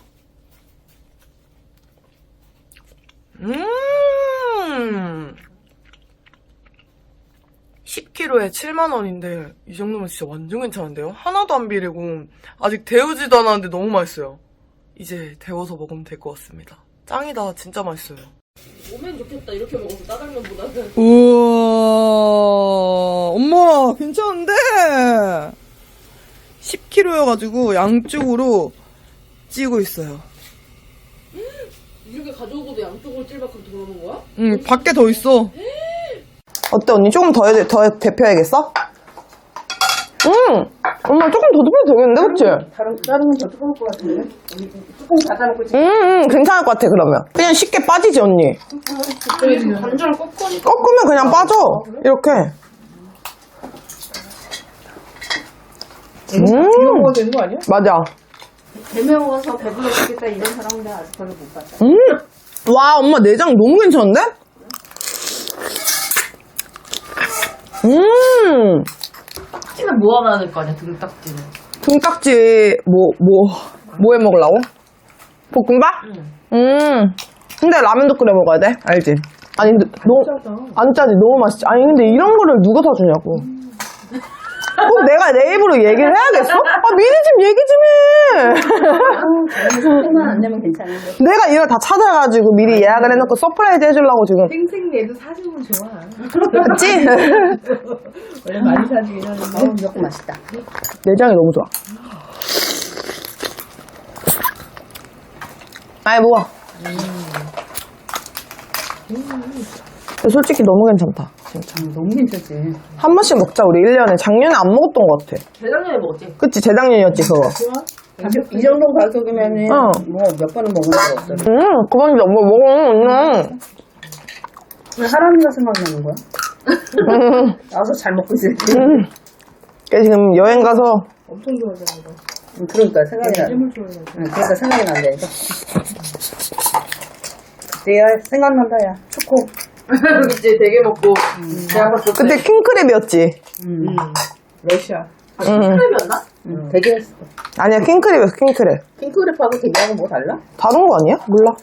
10kg에 7만원인데 이 정도면 진짜 완전 괜찮은데요? 하나도 안 비리고 아직 데우지도 않았는데 너무 맛있어요. 이제 데워서 먹으면 될 것 같습니다. 짱이다. 진짜 맛있어요. 오면 좋겠다. 이렇게 먹어서 짜장면보다는. 우와, 엄마 괜찮은데? 10kg여가지고 양쪽으로 찌고 있어요. 이렇게 가져오고도 양쪽으로 찔박하면 들어오는 거야? 응, 밖에 더 있어. 어때 언니? 조금 더 데펴야겠어? 엄마 조금 더 데펴도 되겠는데, 그치? 다른 건 더 뜨거울 것 같은데? 뚜껑 닫아놓고 지금 괜찮을 것 같아, 그러면. 그냥 쉽게 빠지지, 언니. 관절을 꺾으니까. 꺾으면 그냥 빠져. 이렇게. 먹어야 되는 거 아니야? 맞아. 대매워서 배불러 죽겠다 이런 사람들 아직 별로 못 봤다. 와, 엄마 내장 너무 괜찮은데? 딱지는 뭐 하나 될 거 아니야, 등딱지는. 등딱지, 뭐 해 먹으려고? 볶음밥? 근데 라면도 끓여 먹어야 돼. 알지? 아니, 근데 안 짜지. 너무 맛있지. 아니, 근데 이런 거를 누가 사주냐고. 꼭 내가 내 입으로 얘기를 해야겠어? 아, 미리 좀 얘기 좀 해. 소금만 안 내면 괜찮은데. 내가 이걸 다 찾아가지고 미리 예약을 해놓고 서프라이즈 해주려고 지금. 땡땡이도 사주면 좋아. 그치? 원래 많이 사주긴 하는데. 무조건 맛있다. 내장이 너무 좋아. 아이, 뭐야. 솔직히 너무 괜찮다. 진짜. 너무 괜찮지. 한 번씩 먹자, 우리 1년에. 작년에 안 먹었던 것 같아. 재작년에 먹었지? 그치, 재작년이었지, 그거. 이 정도 가격이면은 뭐 몇 번은 먹을 거 없어. 그건 이제 뭐 먹어, 왜 하람이가 생각나는 거야? 나와서 잘 먹고 있을게. 걔 지금 여행 가서 엄청 좋아하잖아, 너. 그러니까 생각이 나. 그러니까 생각이 난다, 이거. 내가 생각난다, 야. 초코. 그치, 되게 먹고. 내가 봤을 때. 그때 킹크랩이었지. 러시아. 크랩이었나? 되게 했어. 아니야, 킹크랩이었어, 킹크랩. 핑크랩하고 되게하고 뭐 달라? 다른 거 아니야? 몰라.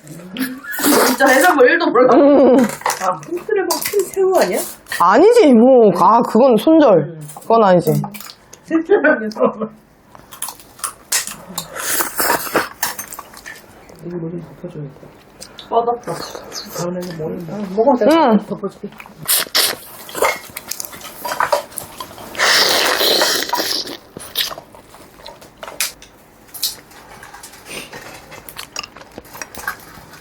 진짜 해산물 1도 몰라. 아, 핑크랩하고 핑새우 아니야? 아니지, 뭐. 아, 그건 손절. 그건 아니지. 실제로면서 이거 머리 덮어줘야겠다. 뻗었다. 다음에는 머리 먹어도 내가 덮어줄게.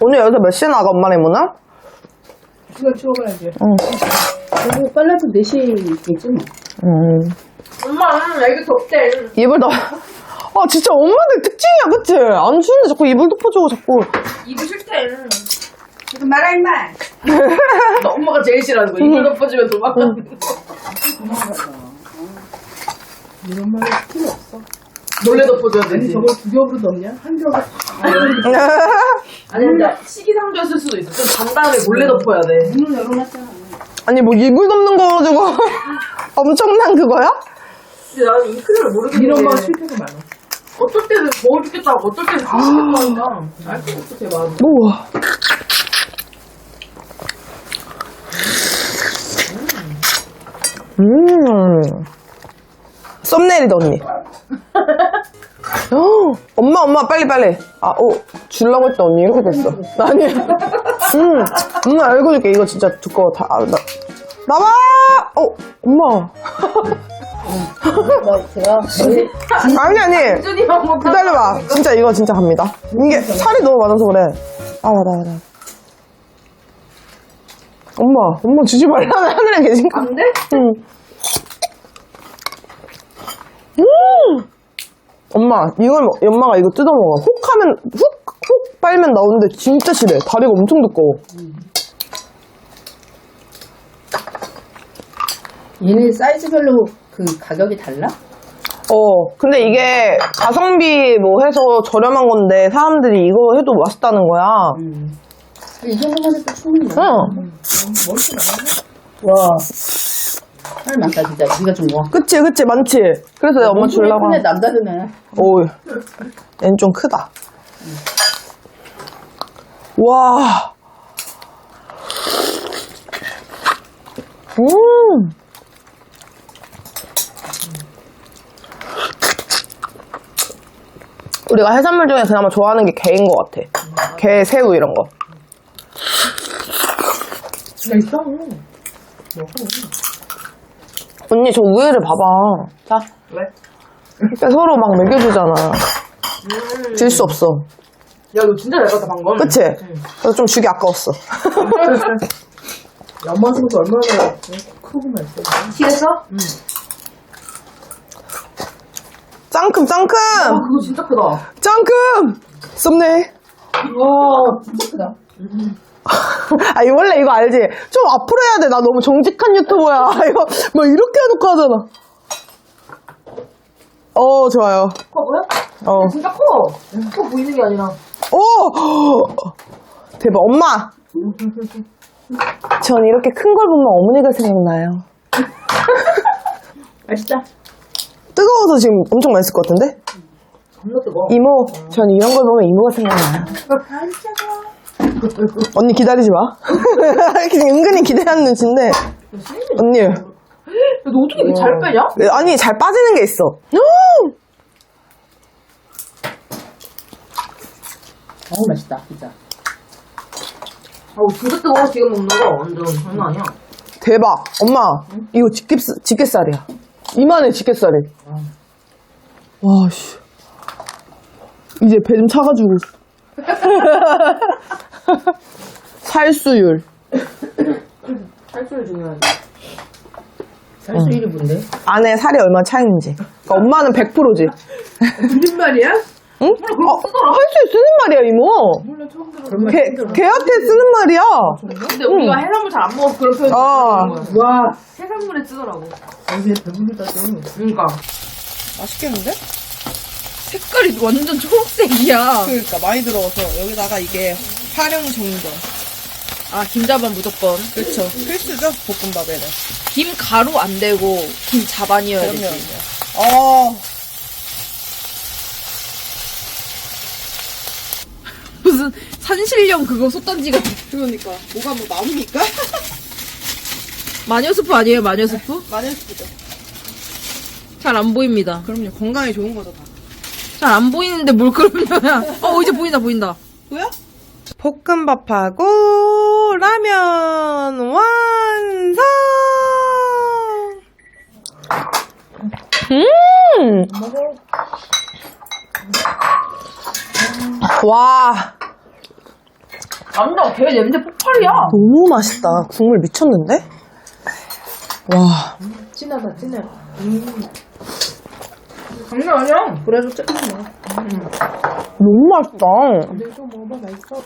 오늘 여기서 몇 시에 나가, 엄마네 문화? 시간 치워가야지. 그리고 빨라도 4시에 있겠지 뭐. 엄마, 애기 덥대. 이불 덮, 아, 진짜 엄마들 특징이야, 그치? 안 추운데 자꾸 이불 덮어줘, 자꾸. 입이 싫대. 지금 말아, 임마! 엄마가 제일 싫어하는 거. 이걸 덮어주면 도망가는 거. 이런 말 필요 없어. 몰래 덮어줘야 아니 되지. 저걸 두 겹으로 넣냐? 한 겹을 아니, 근데 시기상조였을 수도 있어. 좀 잔 다음에 몰래 덮어야 돼. 문을 열어놨잖아. 아니, 뭐, 이불 덮는 거 가지고 엄청난 그거야? 근데 나는 이 큰일을 모르겠는데. 이런 말 실패가 많아. 어쩔 때는 더워 죽겠다고, 어쩔 때는 더워 죽겠다고 하니까. 알 수가 없어, 제 마음. 우와. 썸네일이다, 언니. 엄마, 빨리. 주려고 했다, 언니. 이렇게 됐어. 아니. 엄마, 알고 줄게. 이거 진짜 두꺼워. 나와! 엄마. 제가 저희 아니. 기다려봐. 진짜 이거 진짜 갑니다. 이게 살이 너무 많아서 그래. 나와. 엄마 주지 말라는 하늘에 계신가? 안 돼? 응. 엄마, 엄마가 이거 뜯어먹어. 훅 빨면 나오는데 진짜 싫어. 다리가 엄청 두꺼워. 얘네 사이즈별로 그 가격이 달라? 근데 이게 가성비 뭐 해서 저렴한 건데 사람들이 이거 해도 맛있다는 거야. 이 정도만 해도 충분히 응. 머리도 나와. 와. 살 많다 진짜. 네가 좀 모아. 그치, 많지? 그래서 내가 엄마 주려고. 근데 남다르네. 얘는 좀 크다. 와. 우리가 해산물 중에 그나마 좋아하는 게 게인 것 같아. 게, 새우 이런 거. 맛있어. 언니 저 우유를 봐봐. 자. 왜? 그러니까 서로 막 먹여주잖아. 질 수 없어. 야, 너 진짜 잘 갔다, 방금. 그치? 그래서 좀 주기 아까웠어. 엄마 손도 얼마나 크고 맛있어. 티했어? 짱큼! 그거 진짜 크다. 짱큼! 썸네일. 와 진짜 크다. 아니 원래 이거 알지? 좀 앞으로 해야 돼. 나 너무 정직한 유튜버야. 이거 뭐 이렇게 해놓고 하잖아. 좋아요. 커 보여? 진짜 커. 커 보이는 게 아니라. 대박. 엄마. 전 이렇게 큰 걸 보면 어머니가 생각나요. 맛있다. 뜨거워서 지금 엄청 맛있을 것 같은데? 겁나 뜨거워. 이모, 전 이런 걸 보면 이모가 생각나요. 언니 기다리지 마. 은근히 기대하는 눈치인데. 언니. 야, 너 어떻게 이렇게 잘 빼냐? 아니, 잘 빠지는 게 있어. 어우 맛있다 진짜. 진짜 뜨거워, 지금 먹는 거. 완전 장난 아니야. 대박. 엄마, 이거 집게살이야. 이만해, 집게살이. 와, 씨. 이제 배 좀 차가지고. 살수율. 살수율 중요하지. 살수율이 뭔데? 안에 살이 얼마나 차있는지. 그러니까 엄마는 100%지. 무슨 말이야? 응? 할 수 쓰는 말이야, 이모. 그런 말 처음 들어. 걔한테 쓰는 말이야. 근데 우리가 해산물 잘 안 먹어서 그런 표현이 아. 쓰는 거야. 와. 해산물에 쓰더라고. 이게 배부르다 좀. 그러니까. 맛있겠는데? 색깔이 완전 초록색이야. 그러니까 많이 들어가서 여기다가 이게 활용 정전. 김자반 무조건. 그렇죠. 필수죠, 볶음밥에는. 김 가루 안 되고 김 자반이어야 그럼요. 되지. 무슨 산신령 그거 솥단지 같은. 그러니까 뭐가 뭐 나옵니까? 마녀수프 아니에요, 마녀수프? 마늘수죠. 잘 안 보입니다. 그럼요. 건강에 좋은 거죠, 다. 잘 안 보이는데 뭘 그러냐. 이제 보인다. 뭐야? 볶음밥하고 라면 완성! 와, 완전 개 냄새 폭발이야. 너무 맛있다. 국물 미쳤는데? 와, 진하다 진해. 장난 아니야. 그래도 조금 먹어. 너무 맛있다. 근데 좀 먹어봐 맛있어.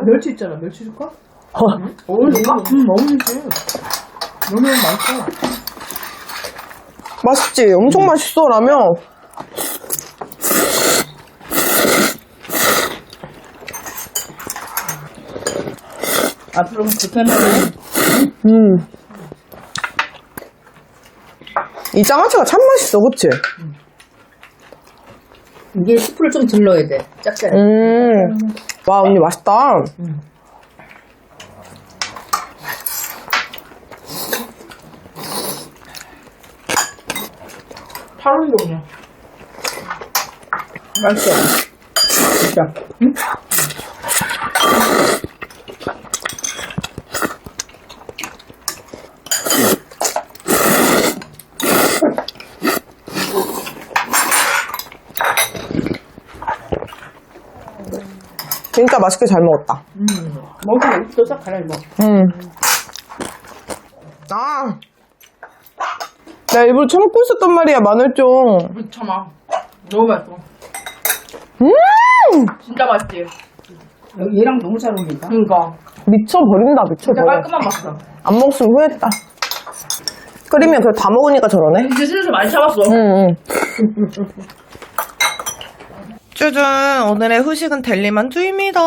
멸치 있잖아. 멸치 줄까? 어울릴까? 어울리지. 너무 맛있어. 맛있지? 엄청 맛있어, 라면. 앞으로는 불편하네. 이 장아찌가 참 맛있어, 그치? 이게 스프를 좀 들러야 돼. 짭짤해. 와, 언니 맛있다. 파른종이야. 맛있어. 진짜. 응? 진짜 맛있게 잘 먹었다. 먹으면 입도 싹 갈아입어. 아. 내가 일부러 참고 있었단 말이야, 마늘종. 참아. 너무 맛있어. 진짜 맛있지? 얘랑 너무 잘 어울린다. 그니까. 미쳐버린다, 진짜 미쳐버려. 깔끔한 맛이다. 안 먹었으면 후회했다. 끓이면 그래 다 먹으니까 저러네. 이제 슬슬 많이 잡았어. 짜잔, 오늘의 후식은 델리만두입니다.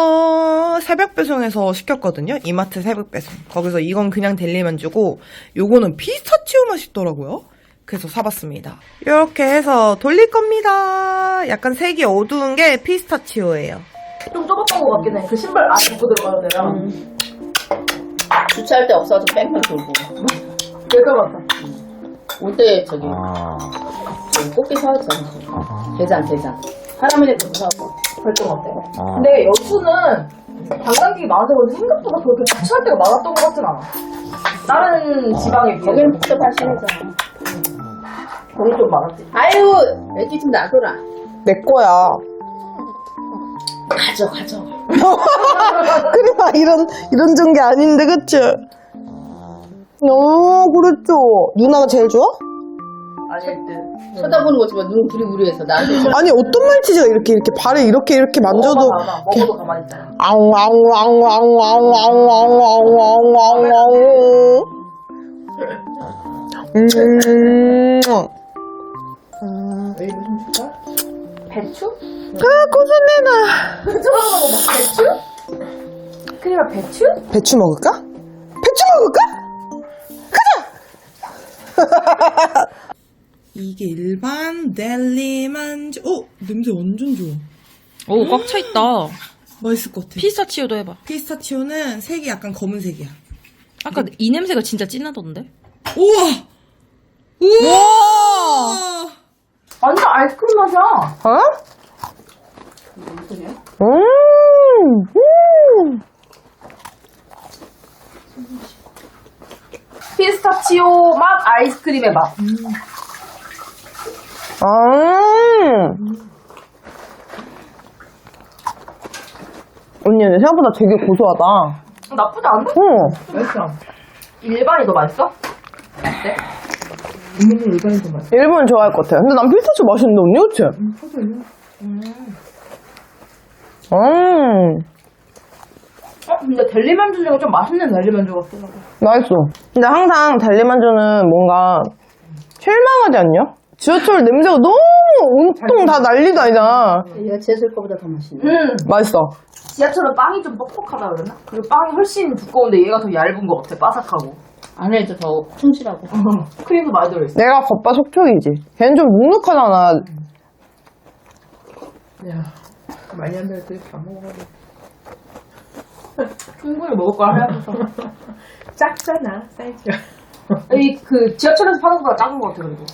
새벽 배송해서 시켰거든요. 이마트 새벽 배송. 거기서 이건 그냥 델리만두고 요거는 피스타치오 맛있더라고요. 그래서 사봤습니다. 이렇게 해서 돌릴 겁니다. 약간 색이 어두운 게 피스타치오예요. 좀 좁았던 것 같긴 해. 그 신발 안 입고 들어가야 돼요. 주차할 데 없어가지고 뺑뺑 돌고. 될것 같아. 올 때 저기 꽃게 사왔잖아. 대장. 하라면에 그거 사왔어. 결정 어때? 근데 여수는 관광객이 많아서 그런지 생각보다 그렇게 주차할 데가 많았던 것 같진 않아. 다른 지방에 비해서. 거기는 복잡한 시내잖아. 거기 좀 많았지. 아유, 애기 좀 놔둬라. 내 거야. 가져. 그래, 이런 준 게 아닌데, 그치? 그랬죠. 누나가 제일 좋아? 아닐 듯. 쳐다보는 거지만 눈 부리부리해서 나한테 아니, 어떤 말티즈가 이렇게 발을 이렇게 만져도. 먹어도 가만히 있잖아. 아웅. 여기 무슨 줄까? 배추? 고소내나. 배추? 크림아 배추? 배추 먹을까? 가자! 이게 일반 델리만두. 냄새 완전 좋아. 오, 꽉 차 있다. 맛있을 것 같아. 피스타치오도 해봐. 피스타치오는 색이 약간 검은색이야. 아까 이 냄새가 진짜 진하던데? 우와! 완전 아이스크림 맛이야. 어? 피스타치오 맛 아이스크림의 맛. 언니, 생각보다 되게 고소하다. 나쁘지 않네? 응. 맛있어. 일반이 더 맛있어? 어때? 일본 좋아할 것 같아. 근데 난 피스타치오 맛있는데, 언니, 그치? 근데 델리만두 중에 좀 맛있는 델리만두 같긴 하고. 맛있어. 근데 항상 델리만두는 뭔가 실망하지 않냐? 지하철 냄새가 너무 온통 다 난리도 아니잖아. 얘가 제술 거보다 더 맛있네. 맛있어. 지하철은 빵이 좀 뻑뻑하다 그러나? 그리고 빵이 훨씬 두꺼운데 얘가 더 얇은 것 같아. 바삭하고. 안에도 더 충실하고. 크림도 많이 들어있어. 내가 겉바속촉이지. 걔는 좀 눅눅하잖아. 야, 많이 안 될 때 다 먹어가지고. 충분히 먹을 거야 하면서. 작잖아, 사이즈가. 그 지하철에서 파는 거보다 작은 것 같아 그래도.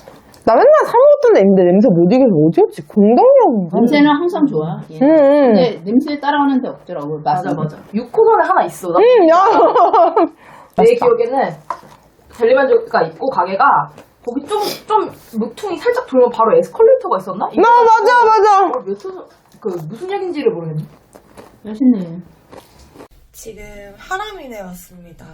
나 맨날 사 먹었던 데 있는데 냄새 못 이겨서 어디였지? 공덕역인가? 냄새는 항상 좋아. 얘. 근데 냄새 따라오는 데 없더라고. 맞아. 6호선에 하나 있어. 나 야. 내 기억에는 델리만두가 있고 가게가 거기 좀 무퉁이 살짝 돌면 바로 에스컬레이터가 있었나? 맞아. 몇 호선 무슨 얘긴지를 모르겠네. 맛있네. 지금 하라민에 왔습니다.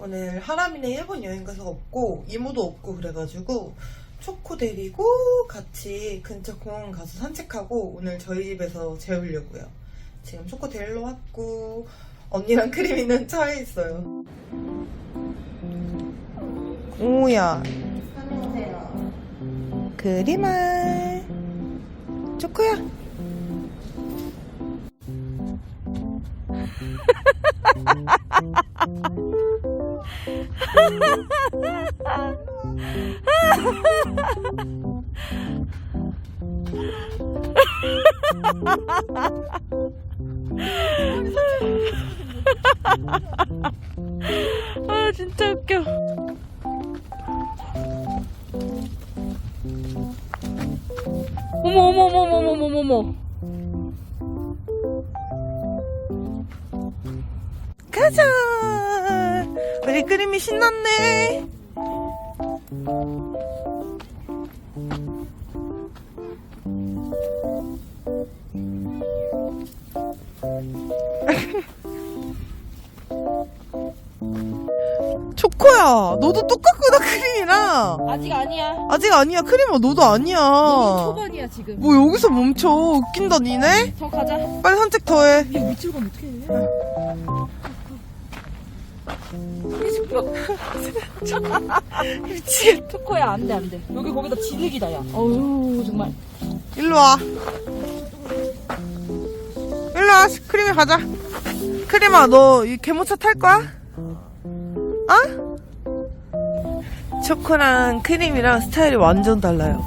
오늘 하라민에 일본 여행 가서 없고 이모도 없고 그래가지고 초코 데리고 같이 근처 공원 가서 산책하고 오늘 저희 집에서 재우려고요. 지금 초코 데일로 왔고 언니랑 크림이는 차에 있어요. 오야. 크림아. 초코야. 아, 진짜 웃겨. 어머. 가자. 우리 크림이 신났네. 초코야, 너도 똑같구나, 크림이랑. 아직 아니야. 아직 아니야, 크림아, 너도 아니야. 초반이야, 지금. 뭐 여기서 멈춰. 웃긴다, 니네? 저 가자. 빨리 산책 더 해. 야, 밑으로 가면 어떡해. 미치겠다. 초코야, 안 돼. 여기 거기다 진흙이다, 야. 어우, 정말. 일로 와. 일로 와, 크림이 가자. 크림아, 너 이 개모차 탈 거야? 어? 초코랑 크림이랑 스타일이 완전 달라요.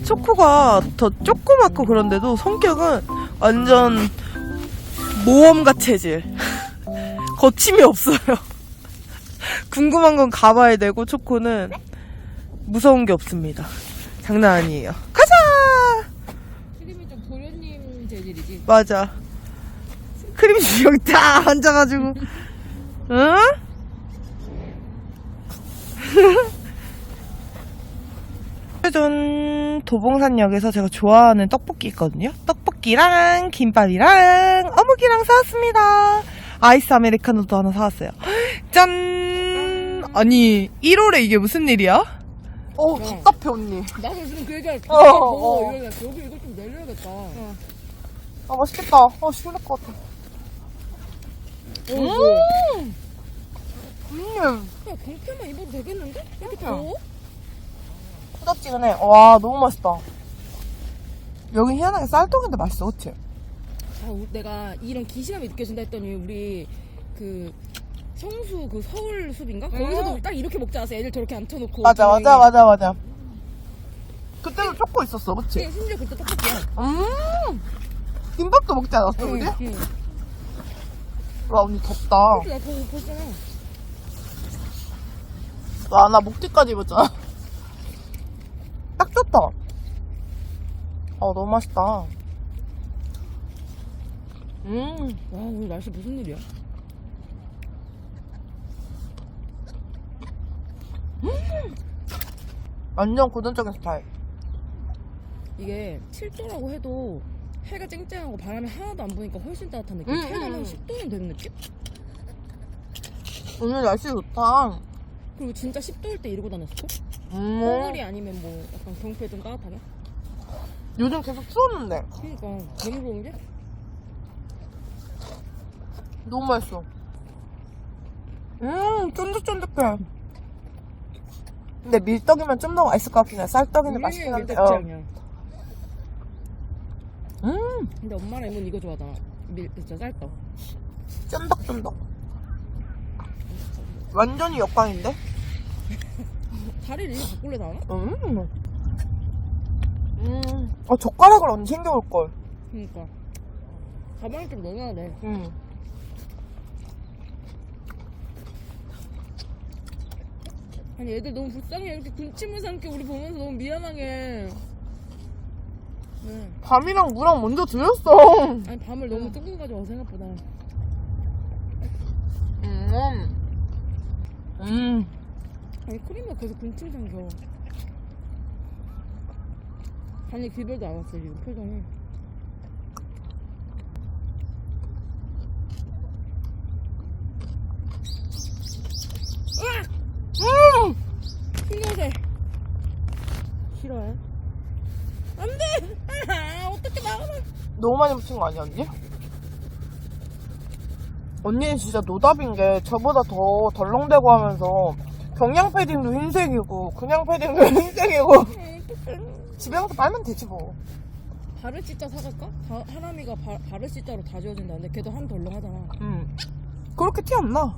초코가 더 조그맣고 그런데도 성격은 완전 모험가 체질. 거침이 없어요. 궁금한 건 가봐야 되고, 초코는 무서운 게 없습니다. 장난 아니에요. 가자! 크림이 좀 도련님 재질이지. 맞아. 크림이 여기 딱 앉아가지고. 응? 전 도봉산역에서 제가 좋아하는 떡볶이 있거든요. 떡볶이랑 김밥이랑 어묵이랑 사왔습니다. 아이스 아메리카노도 하나 사왔어요. 짠! 아니 1월에 이게 무슨 일이야? 답답해 언니. 나도 지금 그 얘기할 때 어. 여기 이거 좀 내려야겠다. 아 맛있겠다. 시원할 것 같아. 야, 공표만 입어도 되겠는데? 이렇게 더워? 후덥지근해. 와 너무 맛있다. 여긴 희한하게 쌀떡인데 맛있어, 그치? 아, 내가 이런 기시감이 느껴진다 했더니 우리 그 성수 그 서울 숲인가? 거기서도 딱 이렇게 먹지 않았어? 애들 저렇게 앉혀놓고. 맞아. 그때도 초코 있었어, 그치? 심지어 그때 떡볶이야. 김밥도 먹지 않았어, 우리? 응. 와 언니 덥다. 나 그거 보잖아. 와 나 목 뒤까지 입었잖아. 딱 좋다. 너무 맛있다. 와, 오늘 날씨 무슨 일이야? 완전 고전적인 스타일. 이게 7도라고 해도 해가 쨍쨍하고 바람이 하나도 안 부니까 훨씬 따뜻한 느낌. 최대한 한 10도는 되는 느낌? 오늘 날씨 좋다. 그리고 진짜 10도일 때 이러고 다녔어? 오늘이 아니면 뭐 약간 경포에 좀 따뜻하게? 요즘 계속 추웠는데. 그러니까 너무 좋은데? 너무 맛있어. 쫀득쫀득해. 근데 밀떡이면 좀 더 맛있을 것 같긴 해. 쌀떡인데 맛있긴 한데. 근데 엄마랑 이모는 이거 좋아하잖아. 진짜 쌀떡. 쫀득쫀득. 완전히 역광인데? 다리를 이렇게 바꿀래 나나? 젓가락을 언니 챙겨올걸. 그러니까 가방에 좀 넣어놔야 돼. 아니 애들 너무 불쌍해. 이렇게 군침을 삼게 우리 보면서 너무 미안하게. 네. 밤이랑 무랑 먼저 드렸어. 아니 밤을 너무 조금 가져와 생각보다. 아니 크림이가 계속 군침 삼겨. 아니 기별도 안 왔어 지금 표정이. 신경세. 싫어해? 안돼. 어떻게 나가나? 너무 많이 묻힌 거 아니야 언니? 언니는 진짜 노답인 게 저보다 더 덜렁대고 하면서 경량 패딩도 흰색이고 그냥 패딩도 흰색이고 집에 가서 빨면 되지 뭐. 바를 찢자 사갈까? 하람이가 바를 찢자로 다 지워진다는데 걔도 한 덜렁하잖아. 그렇게 티 안 나.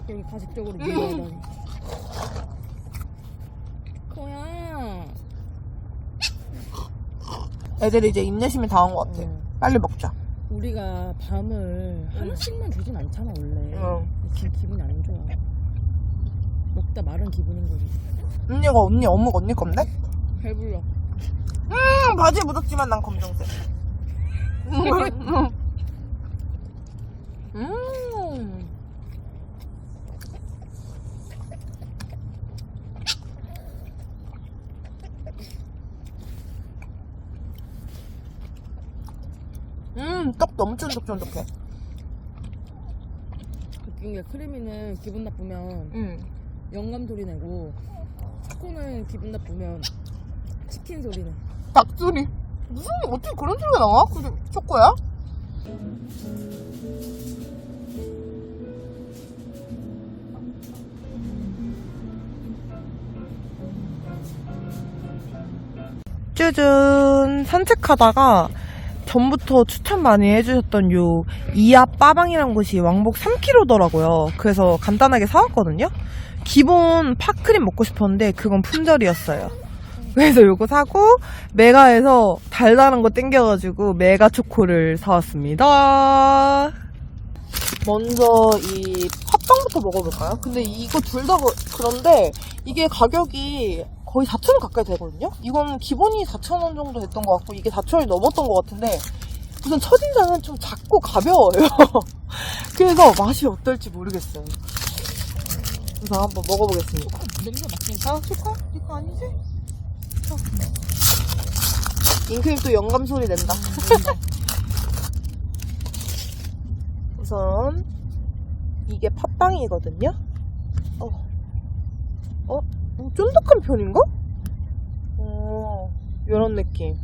여기 가식적으로 밀어하다니. 뭐야? 애들이 이제 인내심이 다 온 것 같아. 빨리 먹자. 우리가 밤을 하나씩만 주진 않잖아 원래. 응. 기분이 안 좋아. 먹다 마른 기분인 거지. 언니가 언니 어묵 언니 건데? 배불러. 바지에 묻었지만 난 검정색. 떡 너무 쫀득쫀득해. 웃긴 게 크리미는 기분 나쁘면 영감 소리 내고 초코는 기분 나쁘면 치킨 소리 내. 닭소리. 무슨, 어떻게 그런 소리가 나와? 그게 초코야? 쭈준 산책하다가 전부터 추천 많이 해주셨던 요 이야 빠방이란 곳이 왕복 3km더라고요. 그래서 간단하게 사왔거든요. 기본 팥크림 먹고 싶었는데 그건 품절이었어요. 그래서 요거 사고 메가에서 달달한 거 땡겨가지고 메가 초코를 사왔습니다. 먼저 이 팥빵부터 먹어볼까요? 근데 이거 둘 다 그런데 이게 가격이 거의 4,000원 가까이 되거든요? 이건 기본이 4,000원 정도 됐던 것 같고 이게 4,000원이 넘었던 것 같은데 우선 첫인상은 좀 작고 가벼워요. 그래서 맛이 어떨지 모르겠어요. 그래서 한번 먹어보겠습니다. 냄새 맡긴 아, 초코? 이거 아니지? 잉크림 또 영감 소리 낸다. 우선 이게 팥빵이거든요. 쫀득한 편인가? 이런 느낌.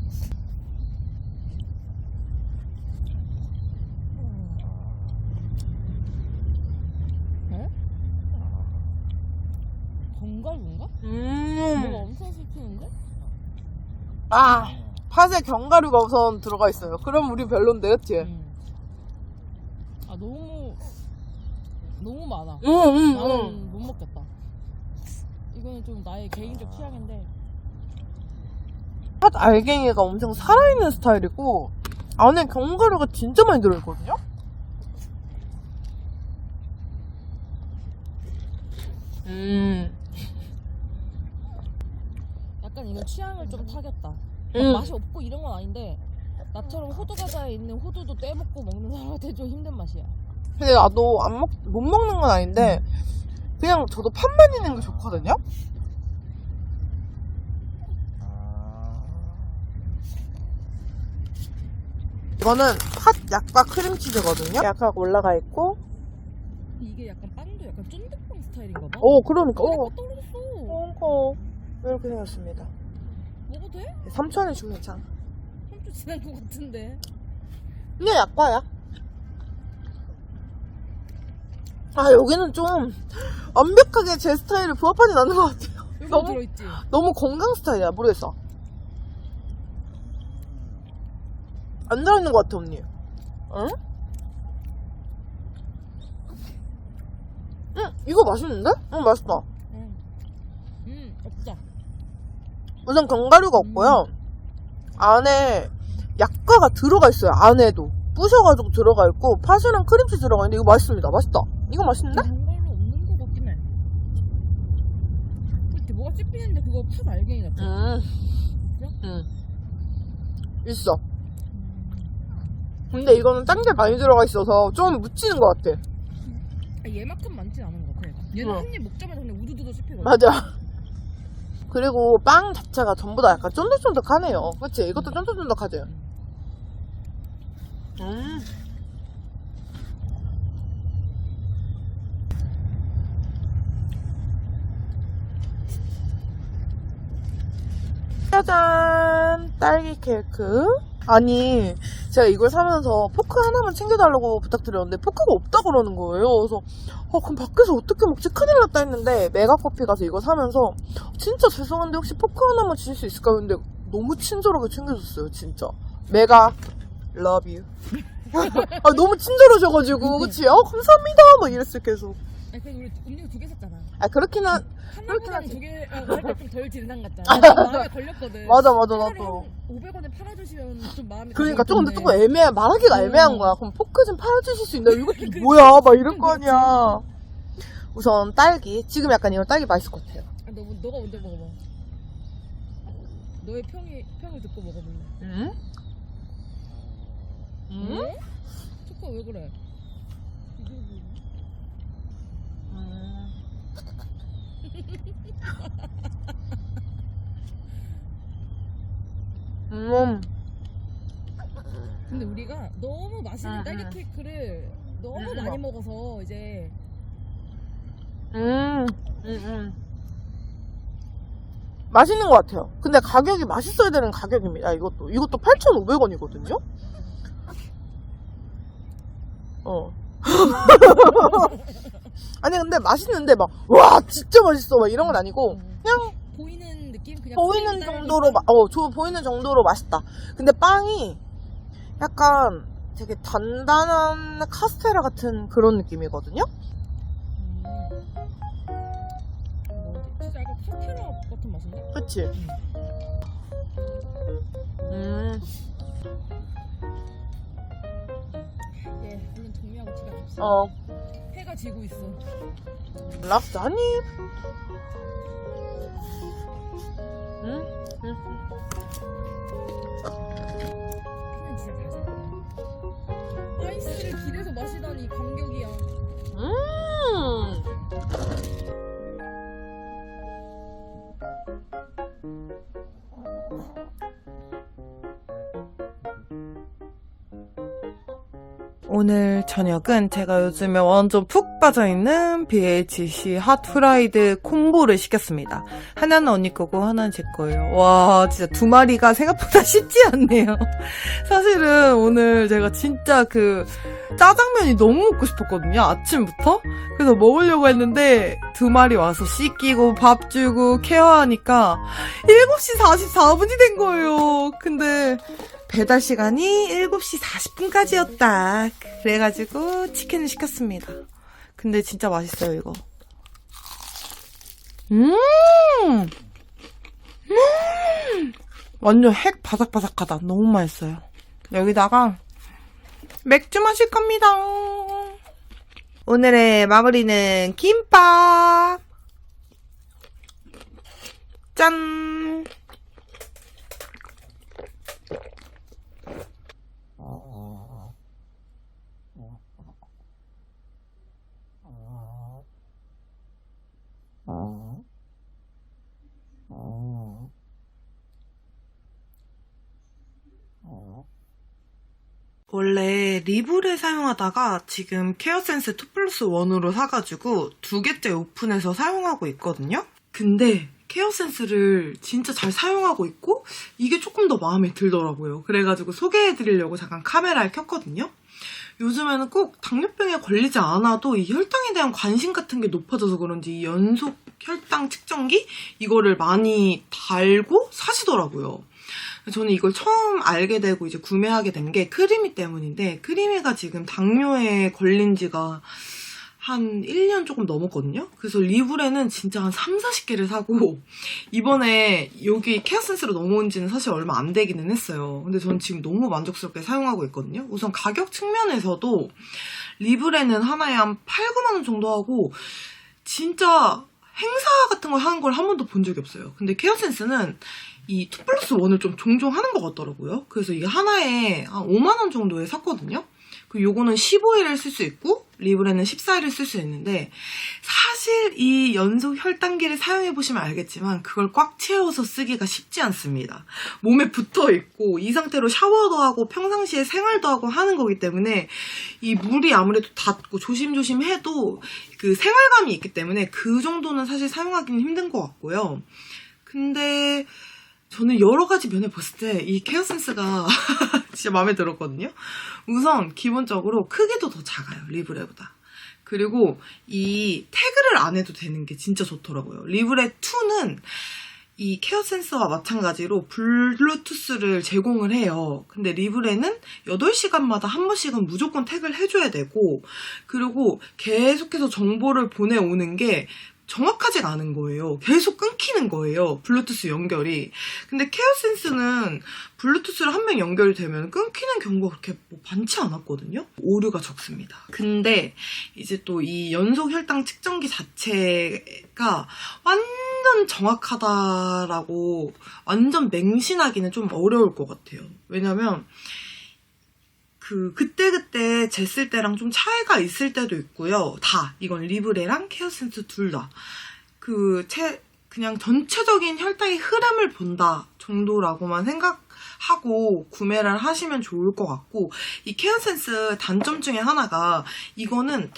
견과류인가? 뭐가 엄청 씹히는데? 팥에 견과류가 우선 들어가 있어요. 그럼 우리 별론데, 그치? 아 너무 많아. 나는 못 먹겠다. 이거는 좀 나의 개인적 취향인데. 팥 알갱이가 엄청 살아있는 스타일이고 안에 견과류가 진짜 많이 들어있거든요? 약간 이건 취향을 좀 타겠다. 맛이 없고 이런 건 아닌데 나처럼 호두 과자에 있는 호두도 떼먹고 먹는 사람한테 좀 힘든 맛이야. 근데 나도 못 먹는 건 아닌데 그냥 저도 팥만 있는 게 좋거든요? 이거는 팥 약과 크림치즈거든요? 약간 올라가 있고 이게 약간 빵도 약간 쫀득빵 스타일인가 봐. 그러니까 떨어졌어. 이렇게 생겼습니다. 먹어도 돼? 3,000원에 주면 괜찮아. 3초 지난 것 같은데. 그냥 약과야. 여기는 좀 완벽하게 제 스타일에 부합하진 않는 것 같아요. 여기 너무- 들어있지? 너무 건강 스타일이야. 모르겠어. 안 들어있는 것 같아, 언니. 응? 이거 맛있는데? 맛있다. 없다. 우선 견과류가 없고요. 안에 약과가 들어가 있어요. 안에도. 부셔가지고 들어가 있고 팥이랑 크림치즈 들어가 있는데 이거 맛있습니다. 맛있다. 이거 맛있는데? 견과류 없는 것 같긴 해. 그치, 뭐가 씹히는데 그거 팥 알갱이 같아. 있어. 근데 이거는 딴 게 많이 들어가 있어서 좀 묻히는 것 같아. 얘만큼 많진 않은 것 같아. 얘는 한 입 먹자마자 그냥 우두두두 씹히거든. 맞아. 그리고 빵 자체가 전부 다 약간 쫀득쫀득하네요. 그치? 이것도 쫀득쫀득하지? 짜잔! 딸기 케이크. 아니 제가 이걸 사면서 포크 하나만 챙겨달라고 부탁드렸는데 포크가 없다 그러는 거예요. 그래서 그럼 밖에서 어떻게 먹지? 큰일 났다 했는데 메가커피 가서 이거 사면서 진짜 죄송한데 혹시 포크 하나만 주실 수 있을까요? 근데 너무 친절하게 챙겨줬어요. 진짜 메가 love you. 너무 친절하셔가지고 그치? 감사합니다 막 이랬을 계속. 아니 그래도 우리 음료 2개 샀잖아. 그렇긴 한 하나보다는 2개 살짝 좀덜 진상 같잖아. 마음에 걸렸거든. 맞아 나도 500원에 팔아주시면 좀 마음이 그러니까 가볍던데. 조금 애매해. 말하기가 애매한 거야. 그럼 포크 좀 팔아주실 수 있나요? 이거 뭐야 막 이럴 거 아니야. 우선 딸기. 지금 약간 이거 딸기 맛있을 것 같아요. 너가 먼저 먹어봐. 너의 평을 듣고 먹어볼래. 응? 응? 초코 왜 그래? 근데 우리가 너무 맛있는 딸기 케이크를 너무 많이 먹어서 이제 맛있는 것 같아요. 근데 가격이 맛있어야 되는 가격입니다. 이것도 8,500원이거든요. 아니 근데 맛있는데 막 와 진짜 맛있어 막 이런 건 아니고 그냥 보이는 느낌? 그냥 보이는 정도로 보이는 정도로 맛있다. 근데 빵이 약간 되게 단단한 카스테라 같은 그런 느낌이거든요. 진짜 약간 카스테라 같은 맛인데? 그치? 예, 물론 정리하고 지가 없어. 해가 지고 있어. 랍스 아니? 그냥 진짜 잘 샀다. 아이스를 길에서 마시다니 감격이야. 오늘 저녁은 제가 요즘에 완전 푹 빠져있는 BHC 핫프라이드 콤보를 시켰습니다. 하나는 언니 거고 하나는 제 거예요. 와 진짜 2마리가 생각보다 쉽지 않네요. 사실은 오늘 제가 진짜 그 짜장면이 너무 먹고 싶었거든요. 아침부터. 그래서 먹으려고 했는데 2마리 와서 씻기고 밥 주고 케어하니까 7시 44분이 된 거예요. 근데 배달 시간이 7시 40분까지였다. 그래가지고 치킨을 시켰습니다. 근데 진짜 맛있어요, 이거. 완전 핵 바삭바삭하다. 너무 맛있어요. 여기다가 맥주 마실 겁니다. 오늘의 마무리는 김밥. 짠! 원래 리브레 사용하다가 지금 케어센스 2+1으로 사가지고 2개째 오픈해서 사용하고 있거든요. 근데 케어센스를 진짜 잘 사용하고 있고 이게 조금 더 마음에 들더라고요. 그래가지고 소개해드리려고 잠깐 카메라를 켰거든요. 요즘에는 꼭 당뇨병에 걸리지 않아도 이 혈당에 대한 관심 같은 게 높아져서 그런지 이 연속 혈당 측정기 이거를 많이 달고 사시더라고요. 저는 이걸 처음 알게 되고 이제 구매하게 된 게 크리미 때문인데 크리미가 지금 당뇨에 걸린 지가 한 1년 조금 넘었거든요. 그래서 리브레는 진짜 한 3, 40개를 사고 이번에 여기 케어센스로 넘어온 지는 사실 얼마 안 되기는 했어요. 근데 저는 지금 너무 만족스럽게 사용하고 있거든요. 우선 가격 측면에서도 리브레는 하나에 한 8, 9만 원 정도 하고 진짜 행사 같은 걸 하는 걸 한 번도 본 적이 없어요. 근데 케어센스는 이 2+1을 좀 종종 하는 것 같더라고요. 그래서 이게 하나에 한 5만 원 정도에 샀거든요. 그리고 요거는 15일을 쓸 수 있고 리브레는 14일을 쓸 수 있는데 사실 이 연속 혈당기를 사용해보시면 알겠지만 그걸 꽉 채워서 쓰기가 쉽지 않습니다. 몸에 붙어있고 이 상태로 샤워도 하고 평상시에 생활도 하고 하는 거기 때문에 이 물이 아무래도 닿고 조심조심 해도 그 생활감이 있기 때문에 그 정도는 사실 사용하기는 힘든 것 같고요. 근데 저는 여러 가지 면을 봤을 때 이 케어 센스가 진짜 마음에 들었거든요. 우선 기본적으로 크기도 더 작아요, 리브레보다. 그리고 이 태그를 안 해도 되는 게 진짜 좋더라고요. 리브레 2는 이 케어 센서와 마찬가지로 블루투스를 제공을 해요. 근데 리브레는 8시간마다 한 번씩은 무조건 태그를 해줘야 되고, 그리고 계속해서 정보를 보내오는 게 정확하지가 않은 거예요. 계속 끊기는 거예요, 블루투스 연결이. 근데 케어 센스는 블루투스를 한 명 연결이 되면 끊기는 경우가 그렇게 뭐 많지 않았거든요. 오류가 적습니다. 근데 이제 또 이 연속 혈당 측정기 자체가 완전 정확하다라고 완전 맹신하기는 좀 어려울 것 같아요. 왜냐면 그때그때 쟀을 때랑 좀 차이가 있을 때도 있고요. 이건 리브레랑 케어 센스 둘 다. 그냥 전체적인 혈당의 흐름을 본다 정도라고만 생각하고 구매를 하시면 좋을 것 같고, 이 케어 센스 단점 중에 하나가 이거는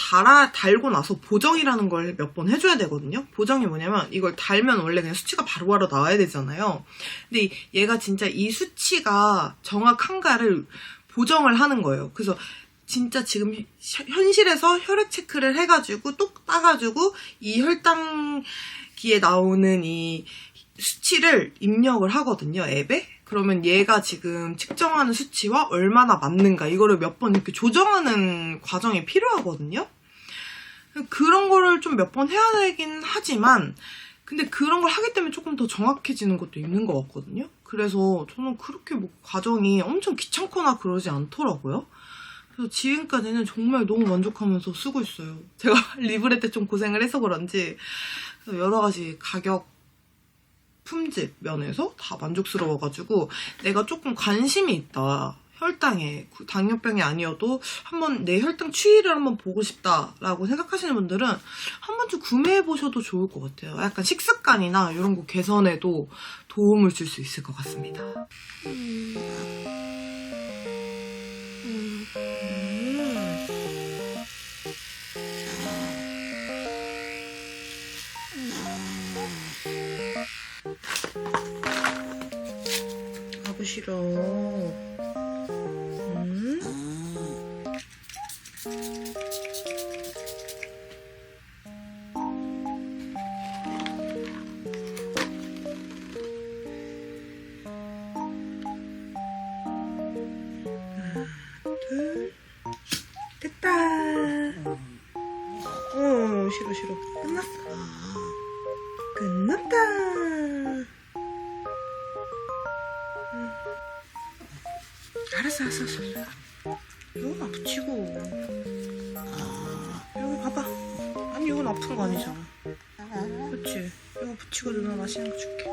달고 나서 보정이라는 걸 몇 번 해줘야 되거든요. 보정이 뭐냐면 이걸 달면 원래 그냥 수치가 바로바로 나와야 되잖아요. 근데 얘가 진짜 이 수치가 정확한가를 보정을 하는 거예요. 그래서 진짜 지금 현실에서 혈액 체크를 해가지고 똑 따가지고 이 혈당기에 나오는 이 수치를 입력을 하거든요, 앱에. 그러면 얘가 지금 측정하는 수치와 얼마나 맞는가, 이거를 몇 번 이렇게 조정하는 과정이 필요하거든요. 그런 거를 좀 몇 번 해야 되긴 하지만, 근데 그런 걸 하기 때문에 조금 더 정확해지는 것도 있는 것 같거든요. 그래서 저는 그렇게 뭐 과정이 엄청 귀찮거나 그러지 않더라고요. 그래서 지금까지는 정말 너무 만족하면서 쓰고 있어요. 제가 리브레 때 좀 고생을 해서 그런지 여러 가지 가격, 품질 면에서 다 만족스러워가지고, 내가 조금 관심이 있다, 혈당에, 당뇨병이 아니어도 한번 내 혈당 추이를 한번 보고 싶다라고 생각하시는 분들은 한 번쯤 구매해보셔도 좋을 것 같아요. 약간 식습관이나 이런 거 개선에도 도움을 줄 수 있을 것 같습니다. 가고 싫어. 둘, 됐다. 싫어. 끝났어. 끝났다. 알았어. 이건 붙이고. 여기 봐봐. 아니, 이건 아픈 거 아니잖아. 그치? 이거 붙이고 누나 맛있는 거 줄게.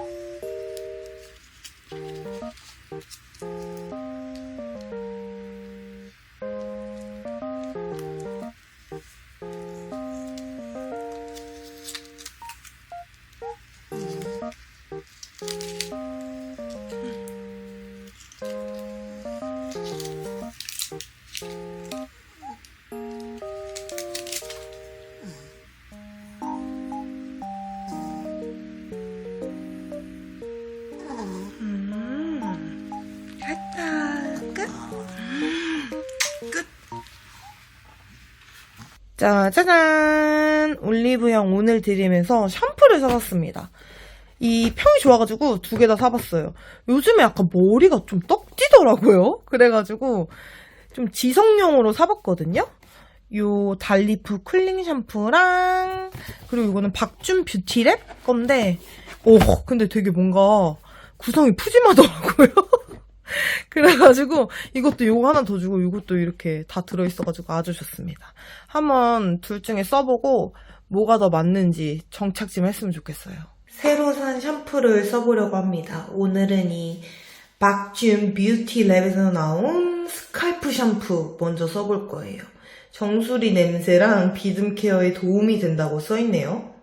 자, 짜잔! 올리브영 오늘 드리면서 샴푸를 사봤습니다. 이 평이 좋아가지고 2개 다 사봤어요. 요즘에 약간 머리가 좀 떡 찌더라고요. 그래가지고 좀 지성용으로 사봤거든요. 요 달리프 쿨링 샴푸랑, 그리고 이거는 박준 뷰티랩 건데, 근데 되게 뭔가 구성이 푸짐하더라고요. 그래가지고 이것도 요거 하나 더 주고 이것도 이렇게 다 들어있어가지고 아주 좋습니다. 한번 둘 중에 써보고 뭐가 더 맞는지 정착 좀 했으면 좋겠어요. 새로 산 샴푸를 써보려고 합니다. 오늘은 이 박준 뷰티랩에서 나온 스칼프 샴푸 먼저 써볼 거예요. 정수리 냄새랑 비듬 케어에 도움이 된다고 써있네요.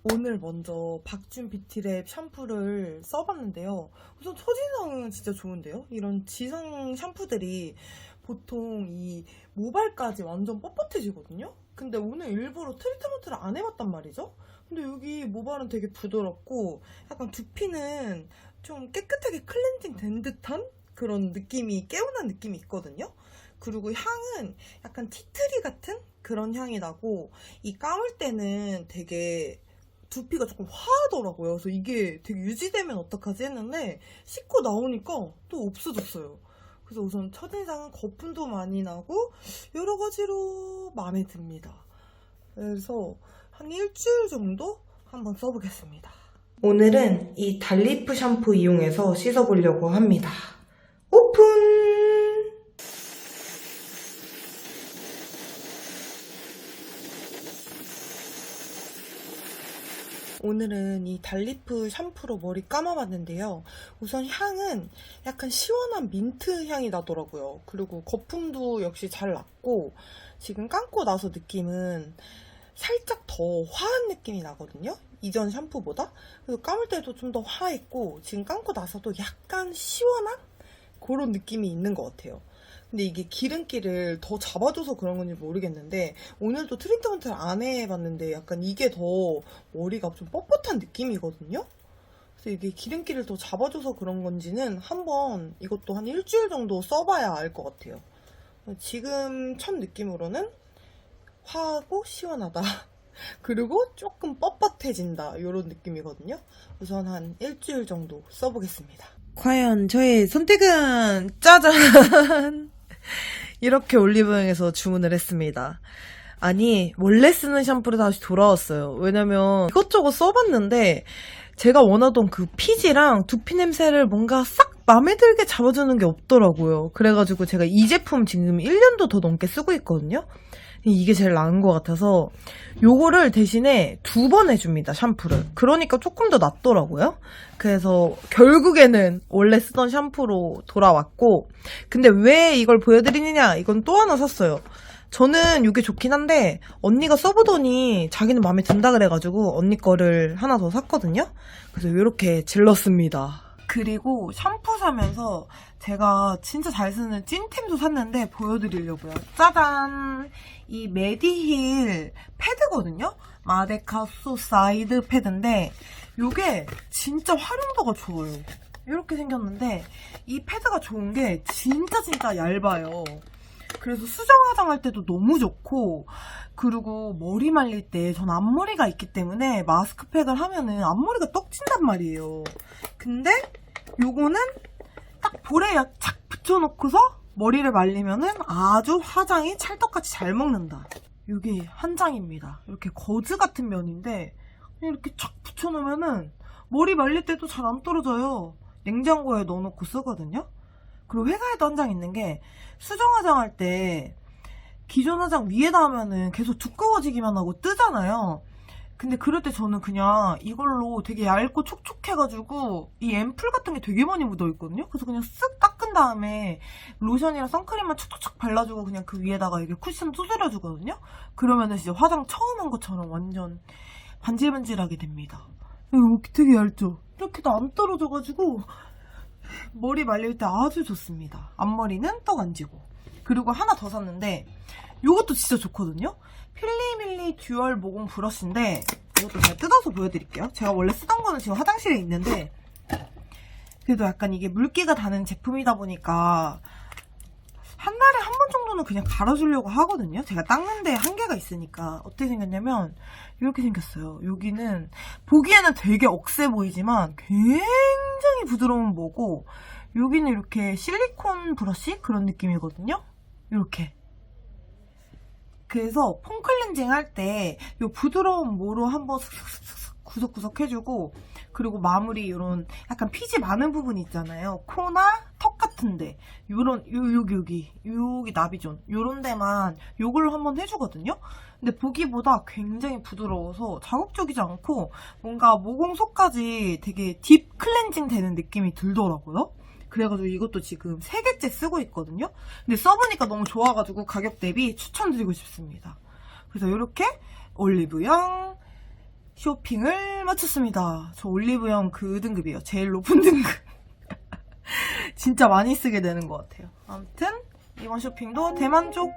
오늘 먼저 박준 뷰티랩 샴푸를 써봤는데요. 우선 첫인상은 진짜 좋은데요? 이런 지성 샴푸들이 보통 이 모발까지 완전 뻣뻣해지거든요? 근데 오늘 일부러 트리트먼트를 안 해봤단 말이죠? 근데 여기 모발은 되게 부드럽고 약간 두피는 좀 깨끗하게 클렌징 된 듯한 그런 느낌이, 개운한 느낌이 있거든요? 그리고 향은 약간 티트리 같은 그런 향이 나고, 이 감을 때는 되게 두피가 조금 화하더라고요. 그래서 이게 되게 유지되면 어떡하지 했는데 씻고 나오니까 또 없어졌어요. 그래서 우선 첫인상은 거품도 많이 나고 여러 가지로 마음에 듭니다. 그래서 한 일주일 정도 한번 써보겠습니다. 오늘은 이 달리프 샴푸 이용해서 씻어보려고 합니다. 오픈! 오늘은 이 달리프 샴푸로 머리 감아봤는데요. 우선 향은 약간 시원한 민트 향이 나더라고요. 그리고 거품도 역시 잘 났고, 지금 감고 나서 느낌은 살짝 더 화한 느낌이 나거든요. 이전 샴푸보다. 그래서 감을 때도 좀 더 화했고, 지금 감고 나서도 약간 시원한 그런 느낌이 있는 것 같아요. 근데 이게 기름기를 더 잡아줘서 그런 건지 모르겠는데, 오늘도 트리트먼트를 안 해봤는데 약간 이게 더 머리가 좀 뻣뻣한 느낌이거든요. 그래서 이게 기름기를 더 잡아줘서 그런 건지는 한번 이것도 한 일주일 정도 써봐야 알 것 같아요. 지금 첫 느낌으로는 화하고 시원하다. 그리고 조금 뻣뻣해진다, 이런 느낌이거든요. 우선 한 일주일 정도 써보겠습니다. 과연 저의 선택은 짜잔! 이렇게 올리브영에서 주문을 했습니다. 아니, 원래 쓰는 샴푸로 다시 돌아왔어요. 왜냐면 이것저것 써봤는데 제가 원하던 그 피지랑 두피 냄새를 뭔가 싹 마음에 들게 잡아주는 게 없더라고요. 그래가지고 제가 이 제품 지금 1년도 더 넘게 쓰고 있거든요. 이게 제일 나은 것 같아서 요거를 대신에 2번 해줍니다, 샴푸를. 그러니까 조금 더 낫더라고요. 그래서 결국에는 원래 쓰던 샴푸로 돌아왔고, 근데 왜 이걸 보여드리느냐, 이건 또 하나 샀어요. 저는 이게 좋긴 한데 언니가 써보더니 자기는 마음에 든다 그래가지고 언니 거를 하나 더 샀거든요. 그래서 이렇게 질렀습니다. 그리고 샴푸 사면서 제가 진짜 잘 쓰는 찐템도 샀는데 보여드리려고요. 짜잔! 이 메디힐 패드거든요? 마데카소 사이드 패드인데 이게 진짜 활용도가 좋아요. 이렇게 생겼는데 이 패드가 좋은 게 진짜 얇아요. 그래서 수정 화장할 때도 너무 좋고, 그리고 머리 말릴 때 전 앞머리가 있기 때문에 마스크팩을 하면은 앞머리가 떡진단 말이에요. 근데 요거는 딱 볼에 착 붙여놓고서 머리를 말리면은 아주 화장이 찰떡같이 잘 먹는다. 이게 한 장입니다. 이렇게 거즈 같은 면인데 이렇게 착 붙여놓으면은 머리 말릴 때도 잘 안 떨어져요. 냉장고에 넣어놓고 쓰거든요. 그리고 회사에도 한 장 있는 게, 수정 화장할 때 기존 화장 위에다 하면은 계속 두꺼워지기만 하고 뜨잖아요. 근데 그럴 때 저는 그냥 이걸로 되게 얇고 촉촉해가지고 이 앰플 같은 게 되게 많이 묻어있거든요. 그래서 그냥 쓱 닦은 다음에 로션이랑 선크림만 촉촉촉 발라주고 그냥 그 위에다가 이렇게 쿠션 두드려주거든요. 그러면은 진짜 화장 처음 한 것처럼 완전 반질반질하게 됩니다. 이거 되게 얇죠? 이렇게도 안 떨어져가지고 머리 말릴 때 아주 좋습니다. 앞머리는 떡 안 지고. 그리고 하나 더 샀는데 이것도 진짜 좋거든요. 필리밀리 듀얼 모공 브러쉬인데 이것도 제가 뜯어서 보여드릴게요. 제가 원래 쓰던 거는 지금 화장실에 있는데, 그래도 약간 이게 물기가 닿는 제품이다 보니까 한 달에 한 번 정도는 그냥 갈아주려고 하거든요. 제가 닦는데 한계가 있으니까. 어떻게 생겼냐면 이렇게 생겼어요. 여기는 보기에는 되게 억세 보이지만 굉장히 부드러운 모고, 여기는 이렇게 실리콘 브러쉬 그런 느낌이거든요. 이렇게. 그래서 폼 클렌징 할 때 이 부드러운 모로 한번 슥슥슥 구석구석 해주고, 그리고 마무리 이런 약간 피지 많은 부분 있잖아요. 코나 턱 같은데 요런 여기 나비존 요런 데만 요걸로 한번 해주거든요. 근데 보기보다 굉장히 부드러워서 자극적이지 않고 뭔가 모공 속까지 되게 딥 클렌징 되는 느낌이 들더라고요. 그래가지고 이것도 지금 3개째 쓰고 있거든요. 근데 써보니까 너무 좋아가지고 가격 대비 추천드리고 싶습니다. 그래서 이렇게 올리브영 쇼핑을 마쳤습니다. 저 올리브영 그 등급이에요. 제일 높은 등급. 진짜 많이 쓰게 되는 것 같아요. 아무튼 이번 쇼핑도 대만족.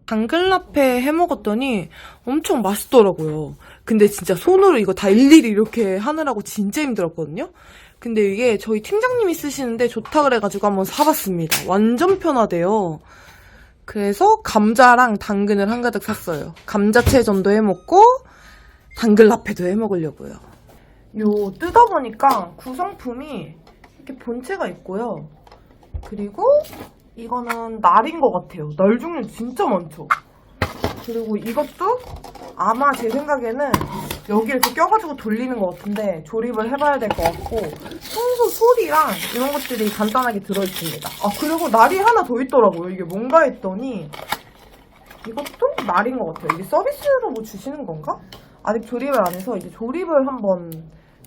당근 라페 해먹었더니 엄청 맛있더라고요. 근데 진짜 손으로 이거 다 일일이 이렇게 하느라고 진짜 힘들었거든요. 근데 이게 저희 팀장님이 쓰시는데 좋다 그래가지고 한번 사봤습니다. 완전 편하대요. 그래서 감자랑 당근을 한가득 샀어요. 감자채전도 해먹고 당근 라페도 해먹으려고요. 요 뜯어보니까 구성품이 이렇게 본체가 있고요. 그리고 이거는 날인 것 같아요. 날 종류 진짜 많죠. 그리고 이것도 아마 제 생각에는 여기 이렇게 껴가지고 돌리는 것 같은데 조립을 해봐야 될 것 같고 청소 소리랑 이런 것들이 간단하게 들어있습니다. 아 그리고 날이 하나 더 있더라고요. 이게 뭔가 했더니 이것도 날인 것 같아요. 이게 서비스로 뭐 주시는 건가? 아직 조립을 안 해서 이제 조립을 한번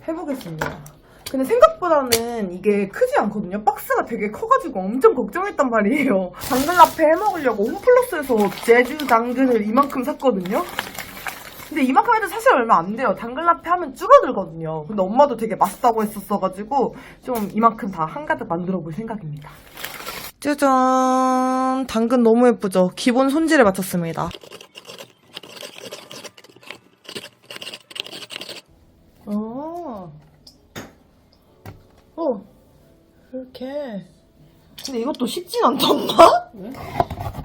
해보겠습니다. 근데 생각보다는 이게 크지 않거든요. 박스가 되게 커가지고 엄청 걱정했단 말이에요. 당근 라페 해먹으려고 홈플러스에서 제주 당근을 이만큼 샀거든요. 근데 이만큼 해도 사실 얼마 안 돼요. 당근 라페 하면 줄어들거든요. 근데 엄마도 되게 맛있다고 했었어가지고 좀 이만큼 다 한가득 만들어 볼 생각입니다. 짜잔! 당근 너무 예쁘죠? 기본 손질에 맞췄습니다. 이렇게. 근데 이것도 쉽진 않다, 엄마? 왜?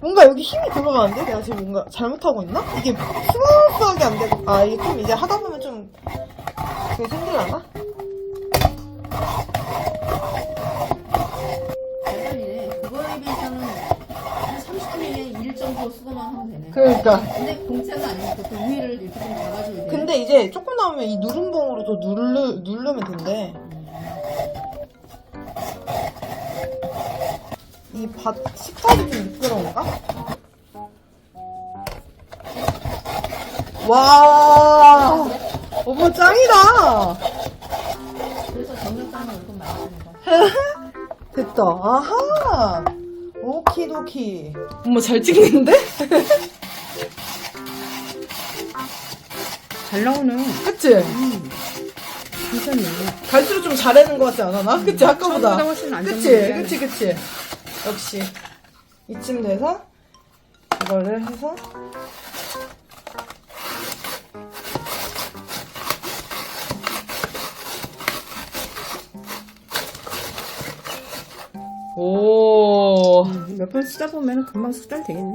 뭔가 여기 힘이 들어가는데? 내가 지금 뭔가 잘못하고 있나? 이게 스무스하게 안 되고. 아, 이게 좀 이제 하다 보면 좀 그게 생기려나? 대단이네. 그거에 비해서는 한 30분에 1 정도 수거만 하면 되네. 그러니까. 근데 공차가 아니고 보통 위를 이렇게 좀 잡아줘야 돼. 근데 이제 조금 나오면 이 누름봉으로도 누르면 된대. 이 식탁이 좀 미끄러운가? 와, 엄마 짱이다. 그래서 정력당을 조금 많이 쓰는 거. 됐다. 아하. 오키도키. 엄마 잘 찍는데? 잘 나오네. 그치? 괜찮네. 갈수록 좀 잘하는 것 같지 않아, 나? 그치, 아까보다. 처음보다 훨씬 그치, 안정적이네. 그치. 역시. 이쯤 돼서, 이거를 해서. 오. 몇 번 쓰다 보면 금방 숙달 되겠네.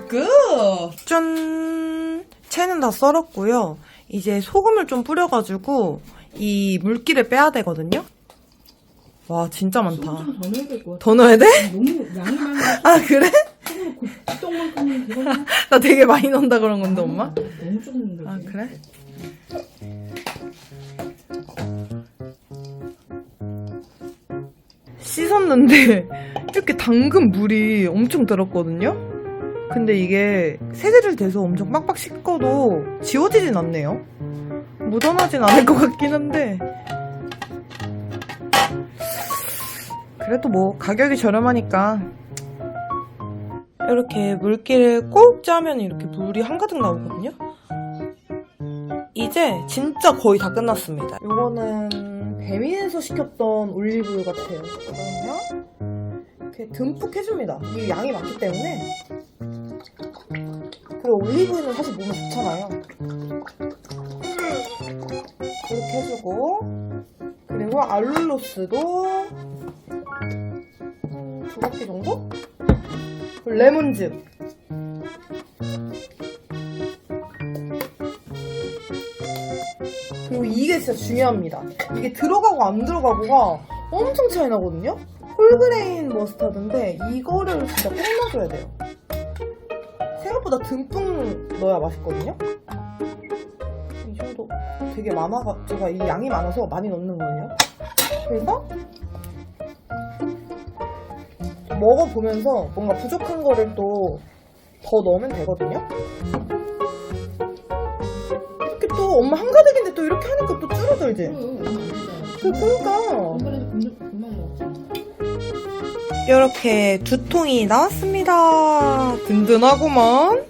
끝! 짠! 채는 다 썰었고요. 이제 소금을 좀 뿌려가지고 이 물기를 빼야 되거든요. 와, 진짜 많다. 좀 더 넣어야 될 것 같아. 더 넣어야 돼? 너무 양이 많아서 아, 그래? 똥만큼은 그거는 나 되게 많이 넣는다 그런 건데, 엄마? 너무 조금 넣는 아, 거지. 그래? 씻었는데 이렇게 당근 물이 엄청 들었거든요? 근데 이게 세제를 대서 엄청 빡빡 씻어도 지워지진 않네요. 묻어나진 않을 것 같긴 한데 그래도 뭐 가격이 저렴하니까 이렇게 물기를 꼭 짜면 이렇게 물이 한가득 나오거든요. 이제 진짜 거의 다 끝났습니다. 이거는 배민에서 시켰던 올리브유 같아요. 그러면 이렇게 듬뿍 해줍니다. 이게 양이 많기 때문에. 그리고 올리브유는 사실 몸에 좋잖아요. 이렇게 해주고, 그리고 알룰로스도 2바퀴 정도? 그리고 레몬즙. 그리고 이게 진짜 중요합니다. 이게 들어가고 안 들어가고가 엄청 차이 나거든요? 홀그레인 머스타드인데 이거를 진짜 꼭 넣어줘야 돼요. 생각보다 듬뿍 넣어야 맛있거든요? 이 정도 되게 제가 이 양이 많아서 많이 넣는 거예요. 그래서 먹어보면서 뭔가 부족한 거를 또 더 넣으면 되거든요. 이렇게 또 엄마 한가득인데 또 이렇게 하니까 또 줄어들지. 그러니까. 이번에도 금방 먹었잖아. 이렇게 2통이 나왔습니다. 든든하구만.